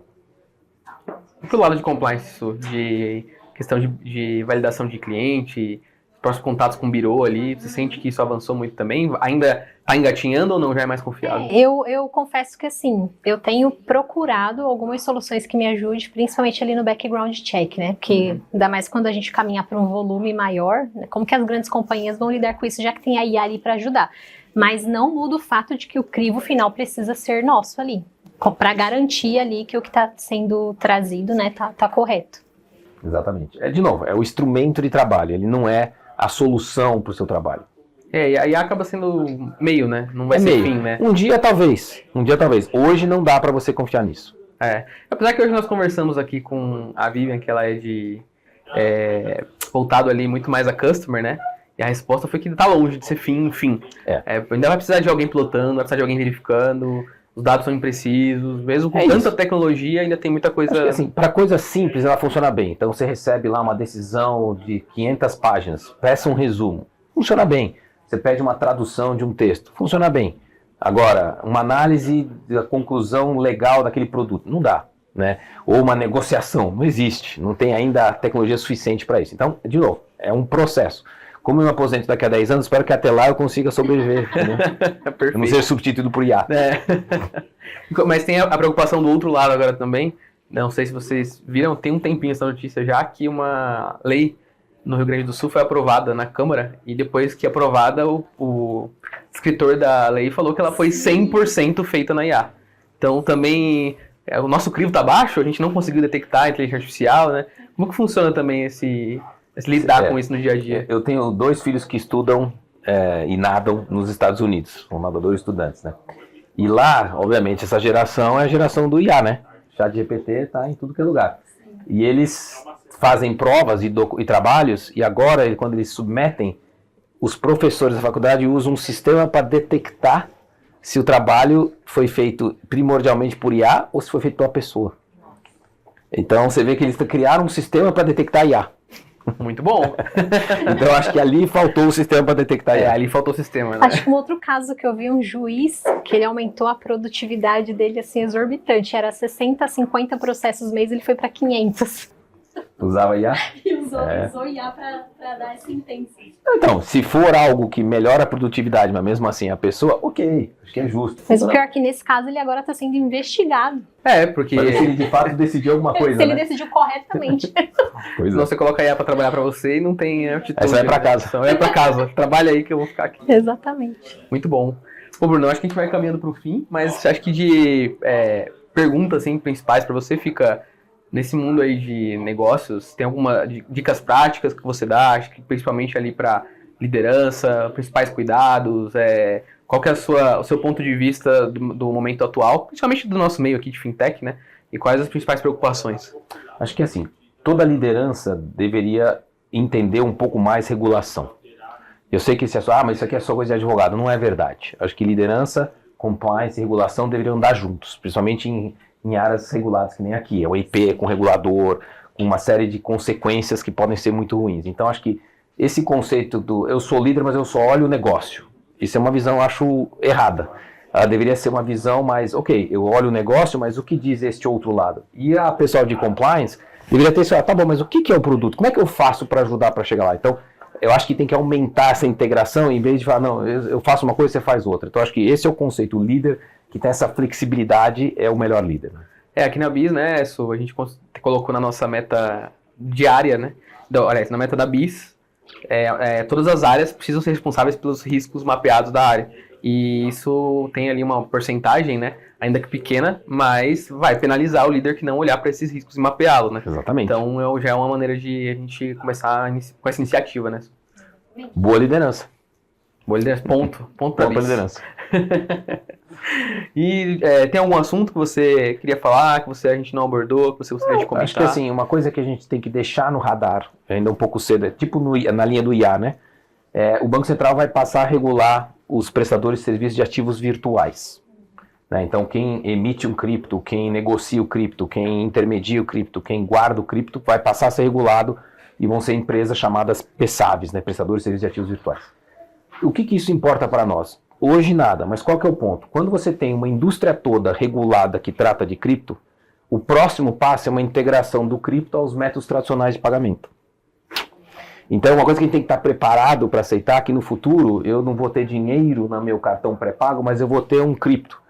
E pro lado de compliance, isso, de questão de validação de cliente, próximos contatos com o birô ali, você sente que isso avançou muito também? Ainda está engatinhando ou não? Já é mais confiável? Eu confesso que assim, eu tenho procurado algumas soluções que me ajudem, principalmente ali no background check, né? Porque ainda mais quando a gente caminhar para um volume maior, né? Como que as grandes companhias vão lidar com isso, já que tem a IA ali para ajudar. Mas não muda o fato de que o crivo final precisa ser nosso ali, para garantir ali que o que está sendo trazido, né, tá correto. Exatamente. De novo, é o instrumento de trabalho, ele não é a solução para o seu trabalho. E aí acaba sendo meio, né? Não vai ser meio. fim, né? Um dia talvez. Hoje não dá para você confiar nisso. Apesar que hoje nós conversamos aqui com a Vivian, que ela é voltado ali muito mais a customer, né? E a resposta foi que tá longe de ser fim. Ainda vai precisar de alguém pilotando, vai precisar de alguém verificando, os dados são imprecisos, mesmo com tanta tecnologia, ainda tem muita coisa... Acho que, assim, para coisa simples ela funciona bem. Então você recebe lá uma decisão de 500 páginas, peça um resumo, funciona bem. Você pede uma tradução de um texto, funciona bem. Agora, uma análise da conclusão legal daquele produto, não dá, né? Ou uma negociação, não existe, não tem ainda tecnologia suficiente para isso. Então, de novo, é um processo. Como eu me aposento daqui a 10 anos, espero que até lá eu consiga sobreviver. Né? Não ser substituído por IA. Mas tem a preocupação do outro lado agora também. Não sei se vocês viram, tem um tempinho essa notícia já, que uma lei no Rio Grande do Sul foi aprovada na Câmara, e depois que aprovada, o escritor da lei falou que ela foi 100% feita na IA. Então também, o nosso crivo está baixo, a gente não conseguiu detectar a inteligência artificial, né? Como que funciona também lidar com isso no dia a dia? Eu tenho 2 filhos que estudam e nadam nos Estados Unidos, são nadadores estudantes, né? E lá, obviamente, essa geração é a geração do IA, né? ChatGPT está em tudo que é lugar. E eles fazem provas e trabalhos, e agora, quando eles submetem, os professores da faculdade usam um sistema para detectar se o trabalho foi feito primordialmente por IA ou se foi feito por uma pessoa. Então, você vê que eles criaram um sistema para detectar IA. Muito bom. Então acho que ali faltou o sistema para detectar. Ali faltou o sistema, né? Acho que um outro caso que eu vi, um juiz, que ele aumentou a produtividade dele assim exorbitante. Era 60 a 50 processos mês, ele foi para 500. Usava IA? E usou IA para dar as sentenças. Então, se for algo que melhora a produtividade, mas mesmo assim a pessoa, ok, acho que é justo. Mas o pior é que nesse caso ele agora está sendo investigado. Porque... Mas se ele de fato decidiu alguma coisa, se ele decidiu corretamente. Pois Senão você coloca a IA para trabalhar para você e não tem atitude. Essa vai para casa. Então vai para casa. Trabalha aí que eu vou ficar aqui. Exatamente. Muito bom. Ô Bruno, acho que a gente vai caminhando para o fim, mas acho que de perguntas assim, principais para você fica... Nesse mundo aí de negócios, tem alguma dicas práticas que você dá, acho que principalmente ali para liderança, principais cuidados, qual que é o seu ponto de vista do momento atual, principalmente do nosso meio aqui de fintech, né? E quais as principais preocupações? Acho que assim, toda liderança deveria entender um pouco mais regulação. Eu sei que mas isso aqui é só coisa de advogado, não é verdade. Acho que liderança, compliance e regulação deveriam andar juntos, principalmente em áreas reguladas, que nem aqui, é o IP com regulador, com uma série de consequências que podem ser muito ruins. Então, acho que esse conceito do eu sou líder, mas eu só olho o negócio, isso é uma visão, acho, errada. Ela deveria ser uma visão mais, ok, eu olho o negócio, mas o que diz este outro lado? E a pessoal de compliance deveria ter isso, tá bom, mas o que é o produto? Como é que eu faço para ajudar para chegar lá? Então, eu acho que tem que aumentar essa integração, em vez de falar, não, eu faço uma coisa, você faz outra. Então, acho que esse é o conceito, o líder que tem essa flexibilidade é o melhor líder. Aqui na BIS, né, a gente colocou na nossa meta diária, né, na meta da BIS, todas as áreas precisam ser responsáveis pelos riscos mapeados da área. E isso tem ali uma porcentagem, né, ainda que pequena, mas vai penalizar o líder que não olhar para esses riscos e mapeá-los, né? Exatamente. Então já é uma maneira de a gente começar com essa iniciativa, né? Boa liderança. Boa liderança, ponto para liderança. E tem algum assunto que você queria falar, que a gente não abordou, que você gostaria de comentar? Acho que assim, uma coisa que a gente tem que deixar no radar, ainda um pouco cedo, é tipo na linha do IA, né? o Banco Central vai passar a regular os prestadores de serviços de ativos virtuais. Né? Então, quem emite um cripto, quem negocia o cripto, quem intermedia o cripto, quem guarda o cripto, vai passar a ser regulado e vão ser empresas chamadas PSAVs, né? Prestadores de serviços de ativos virtuais. O que isso importa para nós? Hoje nada, mas qual que é o ponto? Quando você tem uma indústria toda regulada que trata de cripto, o próximo passo é uma integração do cripto aos métodos tradicionais de pagamento. Então, uma coisa que a gente tem que estar preparado para aceitar é que no futuro eu não vou ter dinheiro no meu cartão pré-pago, mas eu vou ter um cripto.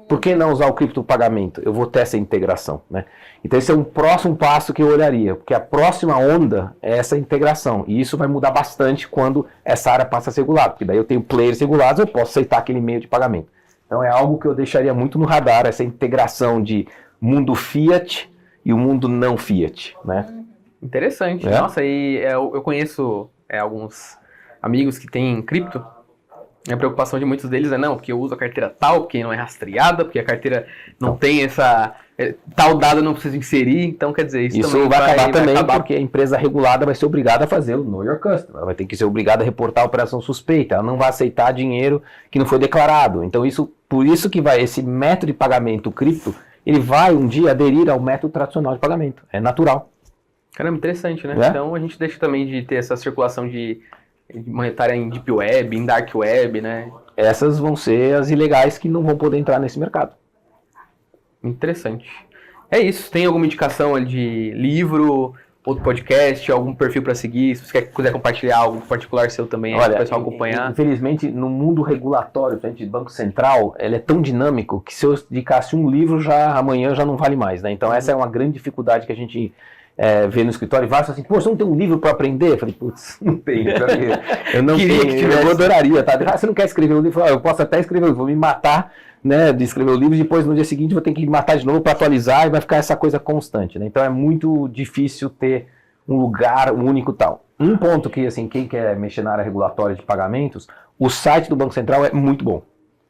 Por que não usar o criptopagamento? Eu vou ter essa integração, né? Então esse é um próximo passo que eu olharia, porque a próxima onda é essa integração, e isso vai mudar bastante quando essa área passa a ser regulada, porque daí eu tenho players regulados, eu posso aceitar aquele meio de pagamento. Então é algo que eu deixaria muito no radar, essa integração de mundo fiat e o mundo não fiat, né? Interessante. Nossa, e eu conheço alguns amigos que têm cripto. A preocupação de muitos deles é não, porque eu uso a carteira tal, porque não é rastreada, porque a carteira não tem essa... tal dado eu não preciso inserir, então quer dizer, isso também vai acabar também, porque a empresa regulada vai ser obrigada a fazer o Know Your Customer, ela vai ter que ser obrigada a reportar a operação suspeita, ela não vai aceitar dinheiro que não foi declarado. Então por isso que esse método de pagamento cripto, ele vai um dia aderir ao método tradicional de pagamento, é natural. Caramba, interessante, né? Então a gente deixa também de ter essa circulação de monetária em Deep Web, em Dark Web, né? Essas vão ser as ilegais que não vão poder entrar nesse mercado. Interessante. É isso. Tem alguma indicação de livro, outro podcast, algum perfil para seguir? Se você quiser compartilhar algo particular seu também, para o pessoal acompanhar. Infelizmente, no mundo regulatório, de Banco Central, ele é tão dinâmico que se eu indicasse um livro, amanhã já não vale mais, né? Então essa é uma grande dificuldade que a gente... ver no escritório e vários falam assim, pô, você não tem um livro para aprender? Eu falei, putz, não tenho. Eu não tenho, eu adoraria, tá? Você não quer escrever um livro? Eu posso até escrever um livro, vou me matar, né, de escrever o livro, e depois no dia seguinte vou ter que me matar de novo para atualizar e vai ficar essa coisa constante, né? Então é muito difícil ter um lugar único tal. Um ponto que, assim, quem quer mexer na área regulatória de pagamentos, o site do Banco Central é muito bom.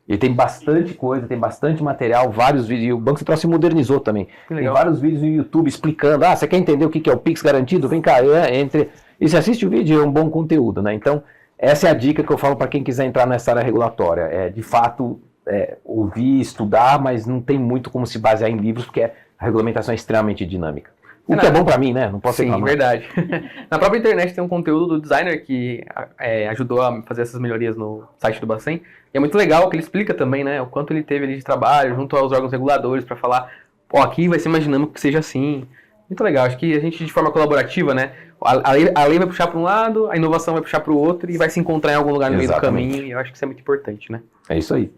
Ele tem bastante coisa, tem bastante material, vários vídeos, e o Banco Central se modernizou também. Tem vários vídeos no YouTube explicando, você quer entender o que é o Pix garantido? Vem cá, e você assiste o vídeo, é um bom conteúdo, né? Então, essa é a dica que eu falo para quem quiser entrar nessa área regulatória. De fato, ouvir, estudar, mas não tem muito como se basear em livros, porque a regulamentação é extremamente dinâmica. O que é bom para mim, né? Não posso reclamar. Sim, verdade. Na própria internet tem um conteúdo do designer que ajudou a fazer essas melhorias no site do Bacen. E é muito legal que ele explica também, né? O quanto ele teve ali de trabalho junto aos órgãos reguladores para falar, aqui vai ser mais dinâmico que seja assim. Muito legal. Acho que a gente, de forma colaborativa, né? A lei vai puxar para um lado, a inovação vai puxar para o outro e vai se encontrar em algum lugar no meio do caminho. E eu acho que isso é muito importante, né? É isso aí.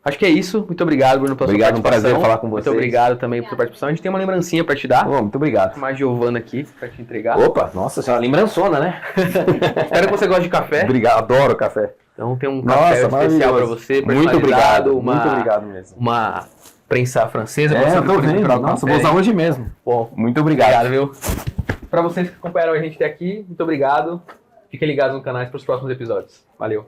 Acho que é isso. Muito obribado, Bruno, pela sua participação. Um prazer falar com vocês. Muito obrigado também pela sua participação. A gente tem uma lembrancinha para te dar. Muito obrigado. Uma Giovana aqui para te entregar. Opa, nossa senhora, lembrançona, né? Espero que você goste de café. Obrigado, adoro café. Então tem um café especial para você, muito obrigado, muito obrigado mesmo. Uma prensa francesa. Eu tô vendo. Nossa, vou usar hoje mesmo. Bom, muito obrigado. Viu? Para vocês que acompanharam a gente até aqui, muito obrigado. Fiquem ligados no canal para os próximos episódios. Valeu.